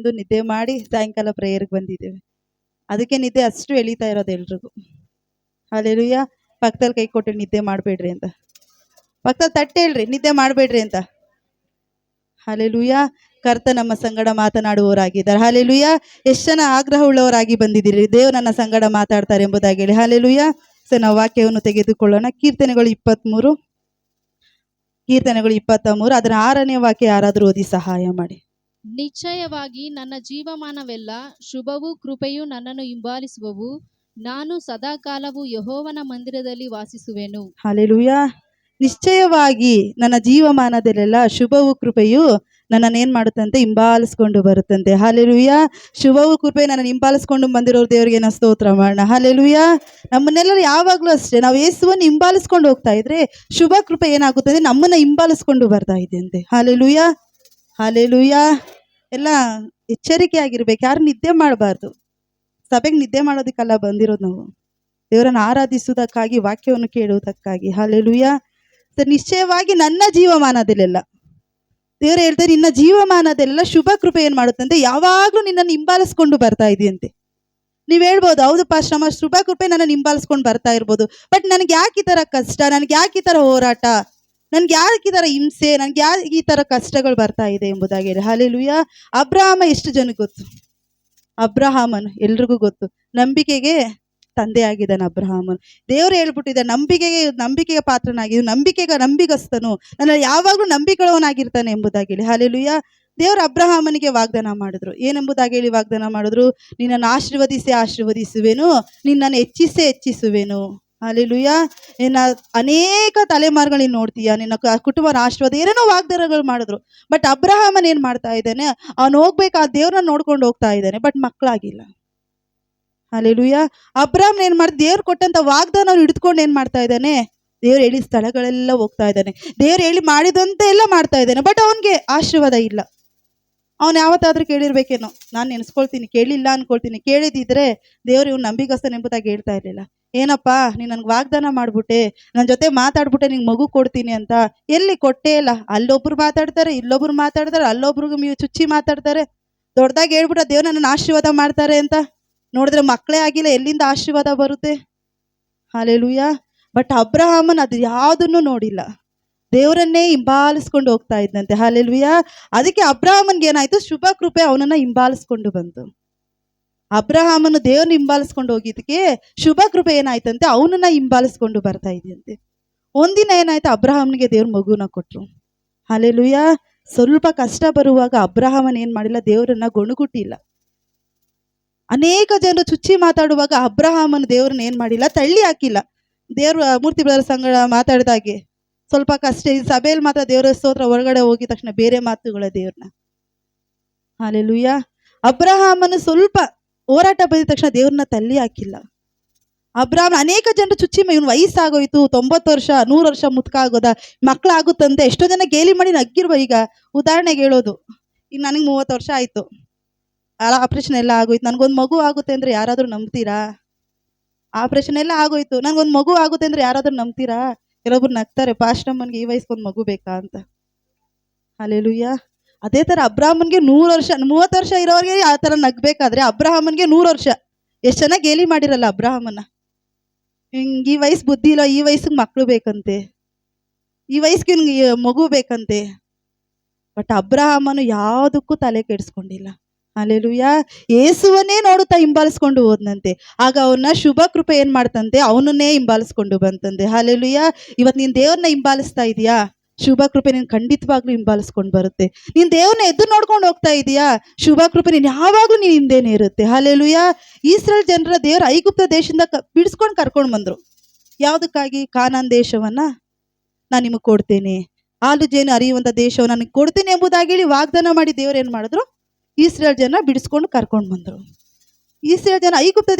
ಬಂದು ನಿದ್ದೆ ಮಾಡಿ ಸಾಯಂಕಾಲ ಪ್ರೇಯರ್ಗೆ ಬಂದಿದ್ದೇವೆ. ಅದಕ್ಕೆ ನಿದ್ದೆ ಅಷ್ಟು ಎಳೀತಾ ಇರೋದು ಎಲ್ರಿಗೂ. ಹಲ್ಲೆಲೂಯಾ. ಪಕ್ಕದಲ್ಲಿ ಕೈ ಕೊಟ್ಟು ನಿದ್ದೆ ಮಾಡಬೇಡ್ರಿ ಅಂತ, ಪಕ್ಕದಲ್ಲಿ ತಟ್ಟೆ ಹೇಳ್ರಿ ನಿದ್ದೆ ಮಾಡಬೇಡ್ರಿ ಅಂತ. ಹಲ್ಲೆಲೂಯಾ. ಕರ್ತ ನಮ್ಮ ಸಂಗಡ ಮಾತನಾಡುವವರಾಗಿದ್ದಾರೆ. ಹಲ್ಲೆಲೂಯಾ. ಎಷ್ಟು ಜನ ಆಗ್ರಹ ಉಳ್ಳವರಾಗಿ ಬಂದಿದ್ದೀರಿ, ದೇವರು ನನ್ನ ಸಂಗಡ ಮಾತಾಡ್ತಾರೆ ಎಂಬುದಾಗಿ ಹೇಳಿ. ಹಲ್ಲೆಲೂಯಾ. ಸೊ ನಾವು ವಾಕ್ಯವನ್ನು ತೆಗೆದುಕೊಳ್ಳೋಣ. ಕೀರ್ತನೆಗಳು 23, ಅದರ 6ನೇ ವಾಕ್ಯ ಯಾರಾದರೂ ಓದಿ ಸಹಾಯ ಮಾಡಿ. ನಿಶ್ಚಯವಾಗಿ ನನ್ನ ಜೀವಮಾನವೆಲ್ಲ ಶುಭವೂ ಕೃಪೆಯೂ ನನ್ನನ್ನು ಹಿಂಬಾಲಿಸುವವು. ನಾನು ಸದಾಕಾಲವು ಯೆಹೋವನ ಮಂದಿರದಲ್ಲಿ ವಾಸಿಸುವೆನು. ಹಲ್ಲೆಲೂಯಾ. ನಿಶ್ಚಯವಾಗಿ ನನ್ನ ಜೀವಮಾನದಲ್ಲೆಲ್ಲ ಶುಭವೂ ಕೃಪೆಯು ನನ್ನನ್ನು ಏನ್ ಮಾಡುತ್ತಂತೆ, ಹಿಂಬಾಲಿಸ್ಕೊಂಡು ಬರುತ್ತಂತೆ. ಹಲ್ಲೆಲೂಯಾ. ಶುಭವೂ ಕೃಪೆ ನನ್ನನ್ನು ಹಿಂಬಾಲಿಸ್ಕೊಂಡು ಬಂದಿರೋರು ದೇವರಿಗೆ ನಾವು ಸ್ತೋತ್ರ ಮಾಡೋಣ. ಹಲ್ಲೆಲೂಯಾ. ನಮ್ಮನ್ನೆಲ್ಲರೂ ಯಾವಾಗಲೂ ಅಷ್ಟೇ, ನಾವು ಯೇಸುವನ್ನು ಹಿಂಬಾಲಿಸ್ಕೊಂಡು ಹೋಗ್ತಾ ಇದ್ರೆ ಶುಭ ಕೃಪೆ ಏನಾಗುತ್ತದೆ, ನಮ್ಮನ್ನ ಹಿಂಬಾಲಿಸ್ಕೊಂಡು ಬರ್ತಾ ಇದೆ ಅಂತೆ. ಹಲ್ಲೆಲೂಯಾ. ಹಲ್ಲೆಲೂಯಾ. ಎಲ್ಲ ಎಚ್ಚರಿಕೆ ಆಗಿರ್ಬೇಕು. ಯಾರು ನಿದ್ದೆ ಮಾಡಬಾರ್ದು. ಸಭೆಗೆ ನಿದ್ದೆ ಮಾಡೋದಕ್ಕೆಲ್ಲ ಬಂದಿರೋದು ನಾವು, ದೇವರನ್ನು ಆರಾಧಿಸುವುದಕ್ಕಾಗಿ, ವಾಕ್ಯವನ್ನು ಕೇಳುವುದಕ್ಕಾಗಿ. ಹಲ್ಲೆಲೂಯಾ. ನಿಶ್ಚಯವಾಗಿ ನನ್ನ ಜೀವಮಾನದಲ್ಲೆಲ್ಲ ದೇವರು ಹೇಳ್ತಾರೆ, ನಿನ್ನ ಜೀವಮಾನದೆಲ್ಲ ಶುಭ ಕೃಪೆ ಏನ್ ಮಾಡುತ್ತಂತೆ, ಯಾವಾಗ್ಲೂ ನಿನ್ನನ್ನು ಹಿಂಬಾಲಿಸ್ಕೊಂಡು ಬರ್ತಾ ಇದೆಯಂತೆ. ನೀವ್ ಹೇಳ್ಬೋದು, ಹೌದು ಪಾಸ್ಟ್ ನಮ್ಮ ಶುಭ ಕೃಪೆ ನನ್ನನ್ನು ಹಿಂಬಾಲಿಸ್ಕೊಂಡು ಬರ್ತಾ ಇರ್ಬೋದು, ಬಟ್ ನನಗೆ ಯಾಕೆ ಈ ತರ ಕಷ್ಟ, ನನಗೆ ಯಾಕೆ ಈ ತರ ಹೋರಾಟ, ನನ್ಗೆ ಯಾಕೆ ಈ ತರ ಹಿಂಸೆ, ನನ್ಗೆ ಯಾಕೆ ಈ ತರ ಕಷ್ಟಗಳು ಬರ್ತಾ ಇದೆ ಎಂಬುದಾಗಿ ಹೇಳಿ. ಹಲ್ಲೆಲೂಯಾ. ಅಬ್ರಹಾಮ ಎಷ್ಟು ಜನಕ್ಕೆ ಗೊತ್ತು? ಅಬ್ರಹಾಮನು ಎಲ್ರಿಗೂ ಗೊತ್ತು, ನಂಬಿಕೆಗೆ ತಂದೆ ಆಗಿದ್ದಾನೆ ಅಬ್ರಹಾಮನು. ದೇವರು ಹೇಳ್ಬಿಟ್ಟಿದ್ದ, ನಂಬಿಕೆಗೆ ಪಾತ್ರನಾಗಿ, ನಂಬಿಗಸ್ತನು, ನನ್ನ ಯಾವಾಗಲೂ ನಂಬಿಕೆಯವನಾಗಿರ್ತಾನೆ ಎಂಬುದಾಗಿ ಹೇಳಿ. ಹಲ್ಲೆಲೂಯಾ. ದೇವರು ಅಬ್ರಹಾಮನಿಗೆ ವಾಗ್ದಾನ ಮಾಡಿದ್ರು. ಏನೆಂಬುದಾಗಿ ಹೇಳಿ ವಾಗ್ದಾನ ಮಾಡಿದ್ರು? ನಿನ್ನನ್ನು ಆಶೀರ್ವದಿಸುವೆನು, ನಿನ್ನನ್ನು ಹೆಚ್ಚಿಸುವೆನು. ಹಲ್ಲೆಲೂಯಾ. ನಿನ್ನ ಅನೇಕ ತಲೆಮಾರುಗಳು ನೋಡ್ತೀಯ, ನಿನ್ನ ಕುಟುಂಬ ಆಶೀರ್ವಾದ, ಏನೇನೋ ವಾಗ್ದಾನಗಳು ಮಾಡಿದ್ರು. ಬಟ್ ಅಬ್ರಹಾಮನ್ ಏನ್ ಮಾಡ್ತಾ ಇದ್ದಾನೆ, ಅವನು ಹೋಗ್ಬೇಕಾದ ದೇವ್ರನ್ನ ನೋಡ್ಕೊಂಡು ಹೋಗ್ತಾ ಇದ್ದಾನೆ, ಬಟ್ ಮಕ್ಕಳಾಗಿಲ್ಲ. ಹಲ್ಲೆಲೂಯಾ. ಅಬ್ರಹಾಮ್ ಏನ್ ಮಾಡ್ತಾ, ದೇವ್ರು ಕೊಟ್ಟಂತ ವಾಗ್ದಾನ ಅವ್ನು ಹಿಡಿದುಕೊಂಡು ಏನ್ ಮಾಡ್ತಾ ಇದ್ದಾನೆ, ದೇವ್ರು ಹೇಳಿ ಸ್ಥಳಗಳೆಲ್ಲ ಹೋಗ್ತಾ ಇದ್ದಾನೆ, ದೇವ್ರು ಹೇಳಿ ಮಾಡಿದಂತೆ ಎಲ್ಲ ಮಾಡ್ತಾ ಇದ್ದಾನೆ, ಬಟ್ ಅವನ್ಗೆ ಆಶೀರ್ವಾದ ಇಲ್ಲ. ಅವ್ನು ಯಾವತ್ತಾದ್ರೂ ಕೇಳಿರ್ಬೇಕೇನೋ, ನಾನು ನೆನೆಸ್ಕೊಳ್ತೀನಿ, ಕೇಳಿಲ್ಲ ಅನ್ಕೊಳ್ತೀನಿ. ಕೇಳಿದಿದ್ರೆ ದೇವ್ರು ಇವ್ನು ನಂಬಿಗಸ್ತನ ಎಂಬುದಾಗಿ ಹೇಳ್ತಾ ಇರ್ಲಿಲ್ಲ. ಏನಪ್ಪಾ, ನೀನ್ ನನ್ಗೆ ವಾಗ್ದಾನ ಮಾಡ್ಬಿಟ್ಟೆ, ನನ್ನ ಜೊತೆ ಮಾತಾಡ್ಬಿಟ್ಟೆ, ನಿಂಗೆ ಮಗು ಕೊಡ್ತೀನಿ ಅಂತ. ಎಲ್ಲಿ ಕೊಟ್ಟೇ ಇಲ್ಲ. ಅಲ್ಲೊಬ್ರು ಮಾತಾಡ್ತಾರೆ, ಇಲ್ಲೊಬ್ರು ಮಾತಾಡ್ತಾರೆ, ಅಲ್ಲೊಬ್ರಿಗೆ ನೀವು ಚುಚ್ಚಿ ಮಾತಾಡ್ತಾರೆ. ದೊಡ್ಡದಾಗಿ ಹೇಳ್ಬಿಟ್ರೆ ದೇವ್ರು ನನ್ನ ಆಶೀರ್ವಾದ ಮಾಡ್ತಾರೆ ಅಂತ. ನೋಡಿದ್ರೆ ಮಕ್ಕಳೇ ಆಗಿಲ್ಲ, ಎಲ್ಲಿಂದ ಆಶೀರ್ವಾದ ಬರುತ್ತೆ? ಹಲ್ಲೆಲೂಯಾ. ಬಟ್ ಅಬ್ರಹಾಮನ್ ಅದು ಯಾವುದನ್ನು ನೋಡಿಲ್ಲ, ದೇವರನ್ನೇ ಹಿಂಬಾಲಿಸ್ಕೊಂಡು ಹೋಗ್ತಾ ಇದ್ದಂತೆ. ಹಲ್ಲೆಲೂಯಾ. ಅದಕ್ಕೆ ಅಬ್ರಹಾಮನ್ಗೆ ಏನಾಯ್ತು, ಶುಭ ಕೃಪೆ ಅವನನ್ನ ಹಿಂಬಾಲಿಸ್ಕೊಂಡು ಬಂತು. ಅಬ್ರಹಾಮನು ದೇವ್ರನ್ನ ಹಿಂಬಾಲಿಸ್ಕೊಂಡು ಹೋಗಿದ್ದಕ್ಕೆ ಶುಭ ಕೃಪೆ ಏನಾಯ್ತಂತೆ, ಅವನನ್ನ ಹಿಂಬಾಲಿಸ್ಕೊಂಡು ಬರ್ತಾ ಇದೆಯಂತೆ. ಒಂದಿನ ಏನಾಯ್ತು, ಅಬ್ರಹಾಮನಿಗೆ ದೇವ್ರ ಮಗುನ ಕೊಟ್ರು. ಹಲ್ಲೆಲೂಯಾ. ಸ್ವಲ್ಪ ಕಷ್ಟ ಬರುವಾಗ ಅಬ್ರಹಾಮನ್ ಏನ್ ಮಾಡಿಲ್ಲ, ದೇವರನ್ನ ಗೊಣಗುಟ್ಟಿಲ್ಲ. ಅನೇಕ ಜನರು ಚುಚ್ಚಿ ಮಾತಾಡುವಾಗ ಅಬ್ರಹಾಮನ ದೇವ್ರನ್ನ ಏನ್ ಮಾಡಿಲ್ಲ, ತಳ್ಳಿ ಹಾಕಿಲ್ಲ. ದೇವ್ರ ಮೂರ್ತಿ ಬ್ರದರ್ ಸಂಗಡ ಮಾತಾಡಿದಾಗೆ ಸ್ವಲ್ಪ ಕಷ್ಟ, ಈ ಸಭೆಯಲ್ಲಿ ಮಾತ್ರ ದೇವರ ಸ್ತೋತ್ರ, ಹೊರಗಡೆ ಹೋಗಿದ ತಕ್ಷಣ ಬೇರೆ ಮಾತುಗಳ ದೇವ್ರನ್ನ. ಹಲ್ಲೆಲೂಯಾ. ಅಬ್ರಹಾಮನು ಸ್ವಲ್ಪ ಹೋರಾಟ ಬಂದಿದ ತಕ್ಷಣ ದೇವ್ರನ್ನ ತಳ್ಳಿ ಹಾಕಿಲ್ಲ. ಅಬ್ರಹಾಮ್ ಅನೇಕ ಜನರು ಚುಚ್ಚಿ, ಇವನು ವಯಸ್ಸಾಗೋಯ್ತು, 90 ವರ್ಷ 100 ವರ್ಷ ಮುತ್ಕ ಆಗೋದ, ಮಕ್ಕಳಾಗುತ್ತಂತೆ, ಎಷ್ಟೋ ಜನ ಗೇಲಿ ಮಾಡಿ ನಗ್ಗಿರುವ. ಈಗ ಉದಾಹರಣೆಗೆ ಹೇಳೋದು, ಈಗ ನನಗೆ 30 ವರ್ಷ ಆಯ್ತು, ಆಪರೇಷನ್ ಎಲ್ಲ ಆಗೋಯ್ತು, ನನಗೊಂದು ಮಗು ಆಗುತ್ತೆ ಅಂದ್ರೆ ಯಾರಾದ್ರೂ ನಂಬ್ತೀರಾ? ಆಪರೇಷನ್ ಎಲ್ಲ ಆಗೋಯ್ತು, ನನಗೊಂದು ಮಗು ಆಗುತ್ತೆ ಅಂದ್ರೆ ಯಾರಾದ್ರೂ ನಂಬ್ತೀರಾ? ಕೆಲವೊಬ್ರು ನಗ್ತಾರೆ, ಪಾಸ್ಟಮ್ಮನ್ಗೆ ಈ ವಯಸ್ಸಿಗೊಂದು ಮಗು ಬೇಕಾ ಅಂತ. ಹಲ್ಲೆಲೂಯಾ. ಅದೇ ತರ ಅಬ್ರಹಾಮನ್ಗೆ 100 ವರ್ಷ, 30 ವರ್ಷ ಇರೋರಿಗೆ ಆ ತರ ನಗ್ಬೇಕಾದ್ರೆ ಅಬ್ರಹಾಮನ್ಗೆ 100 ವರ್ಷ. ಎಷ್ಟು ಜನ ಗೇಲಿ ಮಾಡಿರಲ್ಲ ಅಬ್ರಹಾಮನ್ನ, ಹಿಂಗೆ ಈ ವಯಸ್ಸು ಬುದ್ಧಿ ಇಲ್ಲ, ಈ ವಯಸ್ಸಿಗೆ ಮಕ್ಕಳು ಬೇಕಂತೆ, ಈ ವಯಸ್ಸಿಗೆ ಮಗು ಬೇಕಂತೆ. ಬಟ್ ಅಬ್ರಹಾಮನು ಯಾವುದಕ್ಕೂ ತಲೆ ಕೆಡಿಸ್ಕೊಂಡಿಲ್ಲ. ಹಲ್ಲೆಲೂಯಾ. ಯೇಸುವನ್ನೇ ನೋಡುತ್ತಾ ಹಿಂಬಾಲಿಸ್ಕೊಂಡು ಹೋದ್ನಂತೆ. ಆಗ ಅವನ್ನ ಶುಭ ಕೃಪೆ ಏನ್ ಮಾಡ್ತಂತೆ, ಅವನನ್ನೇ ಹಿಂಬಾಲಿಸ್ಕೊಂಡು ಬಂತಂತೆ. ಹಲ್ಲೆಲೂಯಾ. ಇವತ್ತು ನೀನ್ ದೇವ್ರನ್ನ ಹಿಂಬಾಲಿಸ್ತಾ ಇದೀಯಾ, ಶುಭ ಕೃಪೆ ನೀನ್ ಖಂಡಿತವಾಗ್ಲೂ ಹಿಂಬಾಲಿಸ್ಕೊಂಡು ಬರುತ್ತೆ. ನೀನ್ ದೇವ್ರನ್ನ ಎದ್ದು ನೋಡ್ಕೊಂಡು ಹೋಗ್ತಾ ಇದೀಯಾ, ಶುಭ ಕೃಪೆ ನೀನ್ ಯಾವಾಗ್ಲೂ ನೀನ್ ಹಿಂದೆನೇ ಇರುತ್ತೆ. ಹಲ್ಲೆಲೂಯಾ. ಇಸ್ರಾಯೇಲ್ ಜನರ ದೇವ್ರ ಐಗುಪ್ತ ದೇಶದಿಂದ ಬಿಡಿಸ್ಕೊಂಡು ಕರ್ಕೊಂಡು ಬಂದ್ರು. ಯಾವ್ದಕ್ಕಾಗಿ? ಕಾನಾನ್ ದೇಶವನ್ನ ನಾನು ನಿಮಗೆ ಕೊಡ್ತೇನೆ, ಹಾಲು ಜೇನು ಹರಿಯುವಂತ ದೇಶವನ್ನು ನನಗೆ ಕೊಡ್ತೇನೆ ಎಂಬುದಾಗಿ ಹೇಳಿ ವಾಗ್ದಾನ ಮಾಡಿ ದೇವ್ರು ಏನ್ ಮಾಡಿದ್ರು, ಇಸ್ರಾಯೇಲ್ ಜನ ಬಿಡಿಸ್ಕೊಂಡು ಕರ್ಕೊಂಡು ಬಂದ್ರು. ಇಸ್ರಾಯೇಲ್ ಜನ ಐಗುಪ್ತ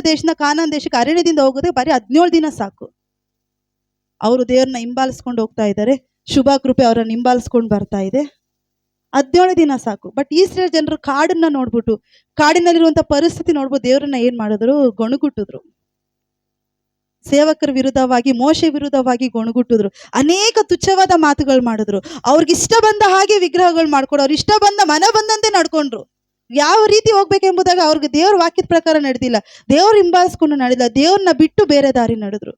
ದೇಶದಿಂದ ಕಾನಾನ್ ದೇಶಕ್ಕೆ ಅರಣ್ಯದಿಂದ ಹೋಗೋದೇ ಬರೀ 17 ದಿನ ಸಾಕು. ಅವರು ದೇವ್ರನ್ನ ಹಿಂಬಾಲಿಸ್ಕೊಂಡು ಹೋಗ್ತಾ ಇದ್ದಾರೆ, ಶುಭ ಕೃಪೆ ಅವರನ್ನ ಹಿಂಬಾಲಿಸ್ಕೊಂಡು ಬರ್ತಾ ಇದೆ, 17 ದಿನ ಸಾಕು. ಬಟ್ ಇಸ್ರಾಯೇಲ್ ಜನರು ಕಾಡನ್ನ ನೋಡ್ಬಿಟ್ಟು, ಕಾಡಿನಲ್ಲಿರುವಂತ ಪರಿಸ್ಥಿತಿ ನೋಡ್ಬಿಟ್ಟು ದೇವ್ರನ್ನ ಏನ್ ಮಾಡಿದ್ರು, ಗೊಣಗುಟ್ಟಿದ್ರು. ಸೇವಕರ ವಿರುದ್ಧವಾಗಿ, ಮೋಶೆ ವಿರುದ್ಧವಾಗಿ ಗೊಣಗುಟ್ಟಿದ್ರು. ಅನೇಕ ತುಚ್ಛವಾದ ಮಾತುಗಳು ಮಾಡಿದ್ರು. ಅವ್ರಿಗೆ ಇಷ್ಟ ಬಂದ ಹಾಗೆ ವಿಗ್ರಹಗಳು ಮಾಡ್ಕೊಂಡು, ಅವ್ರ ಇಷ್ಟ ಬಂದ ಮನ ಬಂದಂತೆ ನಡ್ಕೊಂಡ್ರು. ಯಾವ ರೀತಿ ಹೋಗ್ಬೇಕೆಂಬುದಾಗ ಅವ್ರಿಗೆ ದೇವ್ರ ವಾಕ್ಯದ ಪ್ರಕಾರ ನಡೆದಿಲ್ಲ, ದೇವ್ರು ಹಿಂಬಾಲಿಸ್ಕೊಂಡು ನಡೆದಿಲ್ಲ, ದೇವ್ರನ್ನ ಬಿಟ್ಟು ಬೇರೆ ದಾರಿ ನಡೆದ್ರು.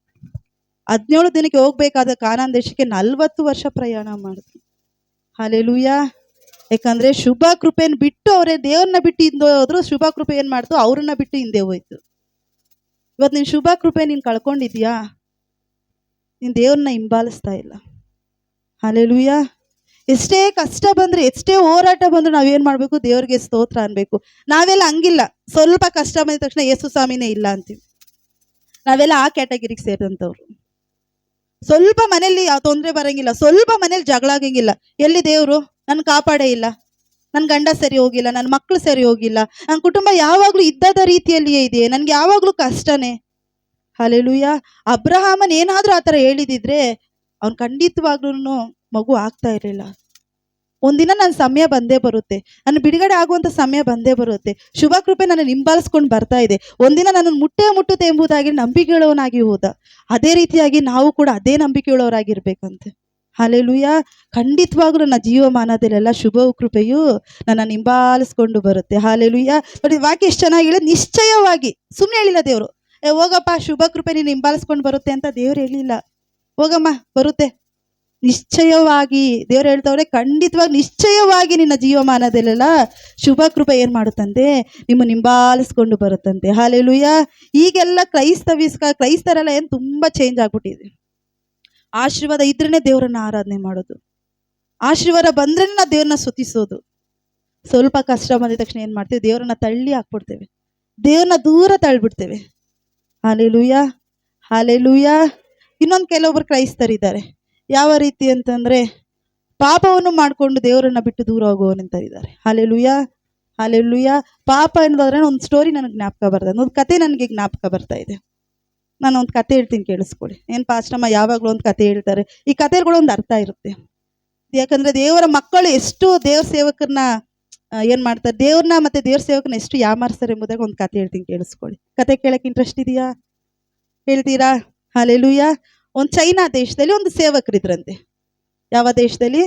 17 ದಿನಕ್ಕೆ ಹೋಗ್ಬೇಕಾದ ಕಾನಾನ್ ದೇಶಕ್ಕೆ 40 ವರ್ಷ ಪ್ರಯಾಣ ಮಾಡಿದ್ರು. ಹಲ್ಲೆಲೂಯಾ. ಯಾಕಂದ್ರೆ ಶುಭ ಕೃಪೆಯನ್ನು ಬಿಟ್ಟು ಅವರೇ ದೇವ್ರನ್ನ ಬಿಟ್ಟು ಹಿಂದೆ ಹೋದ್ರು. ಶುಭ ಕೃಪೆ ಏನ್ ಮಾಡ್ತು, ಅವ್ರನ್ನ ಬಿಟ್ಟು ಹಿಂದೆ ಹೋಯ್ತು. ಇವತ್ತು ನೀನ್ ಶುಭ ಕೃಪೆ ನೀನ್ ಕಳ್ಕೊಂಡಿದ್ಯಾ, ನೀನ್ ದೇವ್ರನ್ನ ಹಿಂಬಾಲಿಸ್ತಾ ಇಲ್ಲ. ಹಲ್ಲೆಲೂಯಾ. ಎಷ್ಟೇ ಕಷ್ಟ ಬಂದ್ರೆ, ಎಷ್ಟೇ ಹೋರಾಟ ಬಂದ್ರು ನಾವೇನ್ ಮಾಡ್ಬೇಕು, ದೇವ್ರಿಗೆ ಸ್ತೋತ್ರ ಅನ್ಬೇಕು. ನಾವೆಲ್ಲ ಹಂಗಿಲ್ಲ, ಸ್ವಲ್ಪ ಕಷ್ಟ ಬಂದ ತಕ್ಷಣ ಯೇಸು ಸ್ವಾಮಿನೇ ಇಲ್ಲ ಅಂತೀವಿ. ನಾವೆಲ್ಲ ಆ ಕ್ಯಾಟಗಿರಿಗೆ ಸೇರಿದಂಥವ್ರು. ಸ್ವಲ್ಪ ಮನೇಲಿ ತೊಂದರೆ ಬರಂಗಿಲ್ಲ, ಸ್ವಲ್ಪ ಮನೇಲಿ ಜಗಳ ಆಗಂಗಿಲ್ಲ, ಎಲ್ಲಿ ದೇವ್ರು ನನ್ ಕಾಪಾಡೇ ಇಲ್ಲ, ನನ್ನ ಗಂಡ ಸರಿ ಹೋಗಿಲ್ಲ, ನನ್ನ ಮಕ್ಕಳು ಸರಿ ಹೋಗಿಲ್ಲ, ನನ್ನ ಕುಟುಂಬ ಯಾವಾಗ್ಲೂ ಇದ್ದದ ರೀತಿಯಲ್ಲಿಯೇ ಇದೆ, ನನ್ಗೆ ಯಾವಾಗ್ಲೂ ಕಷ್ಟನೇ. ಹಲ್ಲೆಲೂಯಾ. ಅಬ್ರಹಾಮನ್ ಏನಾದ್ರೂ ಆ ಥರ ಹೇಳಿದಿದ್ರೆ ಅವ್ನು ಖಂಡಿತವಾಗ್ಲೂ ಮಗು ಆಗ್ತಾ ಇರಲಿಲ್ಲ. ಒಂದಿನ ನನ್ನ ಸಮಯ ಬಂದೇ ಬರುತ್ತೆ, ನನ್ನ ಬಿಡುಗಡೆ ಆಗುವಂಥ ಸಮಯ ಬಂದೇ ಬರುತ್ತೆ. ಶುಭ ಕೃಪೆ ನನ್ನ ಹಿಂಬಾಲಿಸ್ಕೊಂಡು ಬರ್ತಾ ಇದೆ, ಒಂದಿನ ನನ್ನನ್ನು ಮುಟ್ಟುತ್ತೆ ಎಂಬುದಾಗಿ ನಂಬಿಕೆಯುಳ್ಳವನಾಗಿ ಹೋದ. ಅದೇ ರೀತಿಯಾಗಿ ನಾವು ಕೂಡ ಅದೇ ನಂಬಿಕೆಯುಳ್ಳವರಾಗಿರ್ಬೇಕಂತೆ. ಹಲ್ಲೆಲೂಯಾ. ಖಂಡಿತವಾಗ್ಲೂ ನನ್ನ ಜೀವಮಾನದಲ್ಲೆಲ್ಲ ಶುಭ ಕೃಪೆಯು ನನ್ನನ್ನು ಹಿಂಬಾಲಿಸ್ಕೊಂಡು ಬರುತ್ತೆ. ಹಲ್ಲೆಲೂಯಾ. ನೋಡಿ ವಾಕ್ಯ ಎಷ್ಟು ಚೆನ್ನಾಗಿ ಹೇಳಿ, ನಿಶ್ಚಯವಾಗಿ. ಸುಮ್ಮನೆ ಹೇಳಿಲ್ಲ ದೇವರು, ಹೋಗಪ್ಪ ಶುಭ ಕೃಪೆ ನೀನು ಹಿಂಬಾಲಿಸ್ಕೊಂಡು ಬರುತ್ತೆ ಅಂತ ದೇವ್ರು ಹೇಳಿಲ್ಲ. ಹೋಗಮ್ಮ ಬರುತ್ತೆ, ನಿಶ್ಚಯವಾಗಿ ದೇವ್ರು ಹೇಳ್ತವ್ರೆ, ಖಂಡಿತವಾಗಿ ನಿಶ್ಚಯವಾಗಿ ನಿನ್ನ ಜೀವಮಾನದಲ್ಲೆಲ್ಲ ಶುಭ ಕೃಪೆ ಏನ್ ಮಾಡುತ್ತಂತೆ, ನಿಮ್ಮನ್ನು ಹಿಂಬಾಲಿಸ್ಕೊಂಡು ಬರುತ್ತಂತೆ. ಹಲ್ಲೆಲೂಯಾ. ಈಗೆಲ್ಲ ಕ್ರೈಸ್ತರೆಲ್ಲ ಏನು ತುಂಬಾ ಚೇಂಜ್ ಆಗ್ಬಿಟ್ಟಿದೆ. ಆಶೀರ್ವಾದ ಇದ್ರೇನೆ ದೇವರನ್ನ ಆರಾಧನೆ ಮಾಡೋದು, ಆಶೀರ್ವಾದ ಬಂದ್ರೇನೆ ನಾವು ದೇವ್ರನ್ನ ಸ್ತುತಿಸೋದು. ಸ್ವಲ್ಪ ಕಷ್ಟ ಬಂದಿದ ತಕ್ಷಣ ಏನ್ ಮಾಡ್ತೇವೆ, ದೇವ್ರನ್ನ ತಳ್ಳಿ ಹಾಕ್ಬಿಡ್ತೇವೆ, ದೇವ್ರನ್ನ ದೂರ ತಳ್ಳಿಬಿಡ್ತೇವೆ. ಹಲ್ಲೆಲೂಯಾ. ಹಲ್ಲೆಲೂಯಾ. ಇನ್ನೊಂದು ಕೆಲವೊಬ್ರು ಕ್ರೈಸ್ತರಿದ್ದಾರೆ, ಯಾವ ರೀತಿ ಅಂತಂದ್ರೆ ಪಾಪವನ್ನು ಮಾಡಿಕೊಂಡು ದೇವರನ್ನ ಬಿಟ್ಟು ದೂರ ಹೋಗುವವನಿಂತಿದ್ದಾರೆ. ಹಲ್ಲೆಲೂಯಾ. ಹಲ್ಲೆಲೂಯಾ. ಪಾಪ ಅನ್ನೋದಾದ್ರೆ ಒಂದು ಸ್ಟೋರಿ ನನಗೆ ಜ್ಞಾಪಕ ಬರ್ತದೆ, ಒಂದು ಕತೆ ನನಗೆ ಜ್ಞಾಪಕ ಬರ್ತಾ ಇದೆ. ನಾನು ಒಂದು ಕತೆ ಹೇಳ್ತೀನಿ, ಕೇಳಿಸ್ಕೊಳ್ಳಿ. ಏನು ಪಾಸ್ಟಮ್ಮ ಯಾವಾಗಲೂ ಒಂದು ಕತೆ ಹೇಳ್ತಾರೆ, ಈ ಕತೆಗಳು ಒಂದು ಅರ್ಥ ಇರುತ್ತೆ. ಯಾಕಂದ್ರೆ ದೇವರ ಮಕ್ಕಳು ಎಷ್ಟು ದೇವ್ರ ಸೇವಕರನ್ನ ಏನ್ ಮಾಡ್ತಾರೆ, ದೇವ್ರನ್ನ ಮತ್ತೆ ದೇವ್ರ ಸೇವಕರನ್ನ ಎಷ್ಟು ಯಾಮಾರಿಸ್ತಾರೆ ಎಂಬುದಾಗ ಒಂದು ಕತೆ ಹೇಳ್ತೀನಿ, ಕೇಳಿಸ್ಕೊಳ್ಳಿ. ಕತೆ ಕೇಳಕ್ಕೆ ಇಂಟ್ರೆಸ್ಟ್ ಇದೆಯಾ, ಹೇಳ್ತೀರಾ? ಹಲ್ಲೆಲೂಯಾ. ಒಂದು ಚೈನಾ ದೇಶದಲ್ಲಿ ಒಂದು ಸೇವಕರಿದ್ರಂತೆ. ಯಾವ ದೇಶದಲ್ಲಿ?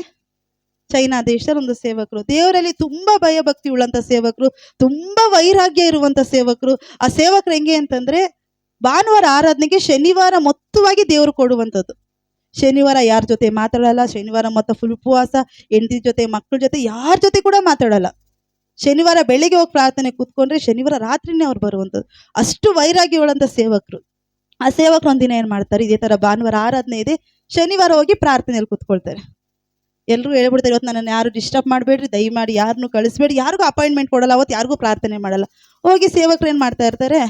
ಚೈನಾ ದೇಶದಲ್ಲಿ ಒಂದು ಸೇವಕರು, ದೇವರಲ್ಲಿ ತುಂಬಾ ಭಯ ಭಕ್ತಿ ಉಳ್ಳಂತ ಸೇವಕರು, ತುಂಬಾ ವೈರಾಗ್ಯ ಇರುವಂತ ಸೇವಕರು. ಆ ಸೇವಕರು ಹೆಂಗೆ ಅಂತಂದ್ರೆ, ಭಾನುವಾರ ಆರಾಧನೆಗೆ ಶನಿವಾರ ಮೊತ್ತವಾಗಿ ದೇವರು ಕೊಡುವಂಥದ್ದು. ಶನಿವಾರ ಯಾರ ಜೊತೆ ಮಾತಾಡಲ್ಲ, ಶನಿವಾರ ಮೊತ್ತ ಫುಲ್ ಉಪವಾಸ, ಹೆಂಡತಿ ಜೊತೆ ಮಕ್ಕಳ ಜೊತೆ ಯಾರ ಜೊತೆ ಕೂಡ ಮಾತಾಡಲ್ಲ. ಶನಿವಾರ ಬೆಳಿಗ್ಗೆ ಹೋಗಿ ಪ್ರಾರ್ಥನೆ ಕೂತ್ಕೊಂಡ್ರೆ ಶನಿವಾರ ರಾತ್ರಿನೇ ಅವ್ರು ಬರುವಂಥದ್ದು. ಅಷ್ಟು ವೈರಾಗ್ಯ ಉಳ್ಳಂತ ಸೇವಕರು. ಆ ಸೇವಕರು ಒಂದಿನ ಏನ್ ಮಾಡ್ತಾರೆ, ಇದೇ ತರ ಭಾನುವಾರ ಆರಾಧನೆ ಇದೆ, ಶನಿವಾರ ಹೋಗಿ ಪ್ರಾರ್ಥನೆಯಲ್ಲಿ ಕೂತ್ಕೊಳ್ತಾರೆ. ಎಲ್ಲರೂ ಹೇಳ್ಬಿಡ್ತಾರೆ, ಇವತ್ತು ನನ್ನನ್ನು ಯಾರು ಡಿಸ್ಟರ್ಬ್ ಮಾಡಬೇಡ್ರಿ, ದಯಮಾಡಿ ಯಾರನ್ನೂ ಕಳಿಸ್ಬೇಡಿ, ಯಾರಿಗೂ ಅಪಾಯಿಂಟ್ಮೆಂಟ್ ಕೊಡಲ್ಲ, ಅವತ್ತು ಯಾರಿಗೂ ಪ್ರಾರ್ಥನೆ ಮಾಡಲ್ಲ. ಹೋಗಿ ಸೇವಕರು ಏನು ಮಾಡ್ತಾ ಇರ್ತಾರೆ,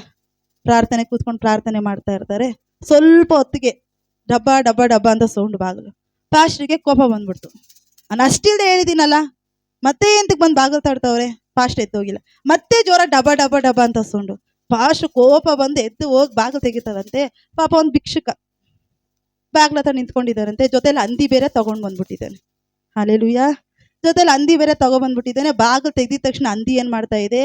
ಪ್ರಾರ್ಥನೆ ಕೂತ್ಕೊಂಡು ಪ್ರಾರ್ಥನೆ ಮಾಡ್ತಾ ಇರ್ತಾರೆ. ಸ್ವಲ್ಪ ಹೊತ್ತಿಗೆ ಡಬ್ಬ ಡಬ್ಬ ಡಬ್ಬ ಅಂತ ಸೌಂಡ್ ಬಾಗಿಲು. ಪಾಸ್ಟ್ರಿಗೆ ಕೋಪ ಬಂದ್ಬಿಡ್ತು, ನಾನು ಅಷ್ಟಿಲ್ದೆ ಹೇಳಿದ್ದೀನಲ್ಲ, ಮತ್ತೆ ಎಂತಕ್ಕೆ ಬಂದು ಬಾಗಿಲು ತಡ್ತವ್ರೆ. ಪಾಸ್ಟ್ ಎತ್ತೋಗಿಲ್ಲ, ಮತ್ತೆ ಜೋರ ಡಬ್ಬ ಡಬ್ಬ ಡಬ್ಬ ಅಂತ ಸೌಂಡು. ಪಾಸ್ಟ್ ಕೋಪ ಬಂದು ಎದ್ದು ಹೋಗಿ ಬಾಗಿಲು ತೆಗಿತಾರಂತೆ. ಪಾಪ ಒಂದು ಭಿಕ್ಷುಕ ಬಾಗ್ಲ ಹತ್ರ ನಿಂತ್ಕೊಂಡಿದ್ದಾರಂತೆ, ಜೊತೆಲಿ ಹಂದಿ ಬೇರೆ ತಗೊಂಡ್ ಬಂದ್ಬಿಟ್ಟಿದ್ದಾನೆ. ಹಲ್ಲೆಲೂಯಾ. ಜೊತೆಲಿ ಹಂದಿ ಬೇರೆ ತಗೊಂಡ್ಬಂದ್ಬಿಟ್ಟಿದ್ದಾನೆ. ಬಾಗಿಲು ತೆಗ್ದಿದ ತಕ್ಷಣ ಹಂದಿ ಏನ್ ಮಾಡ್ತಾ ಇದೆ,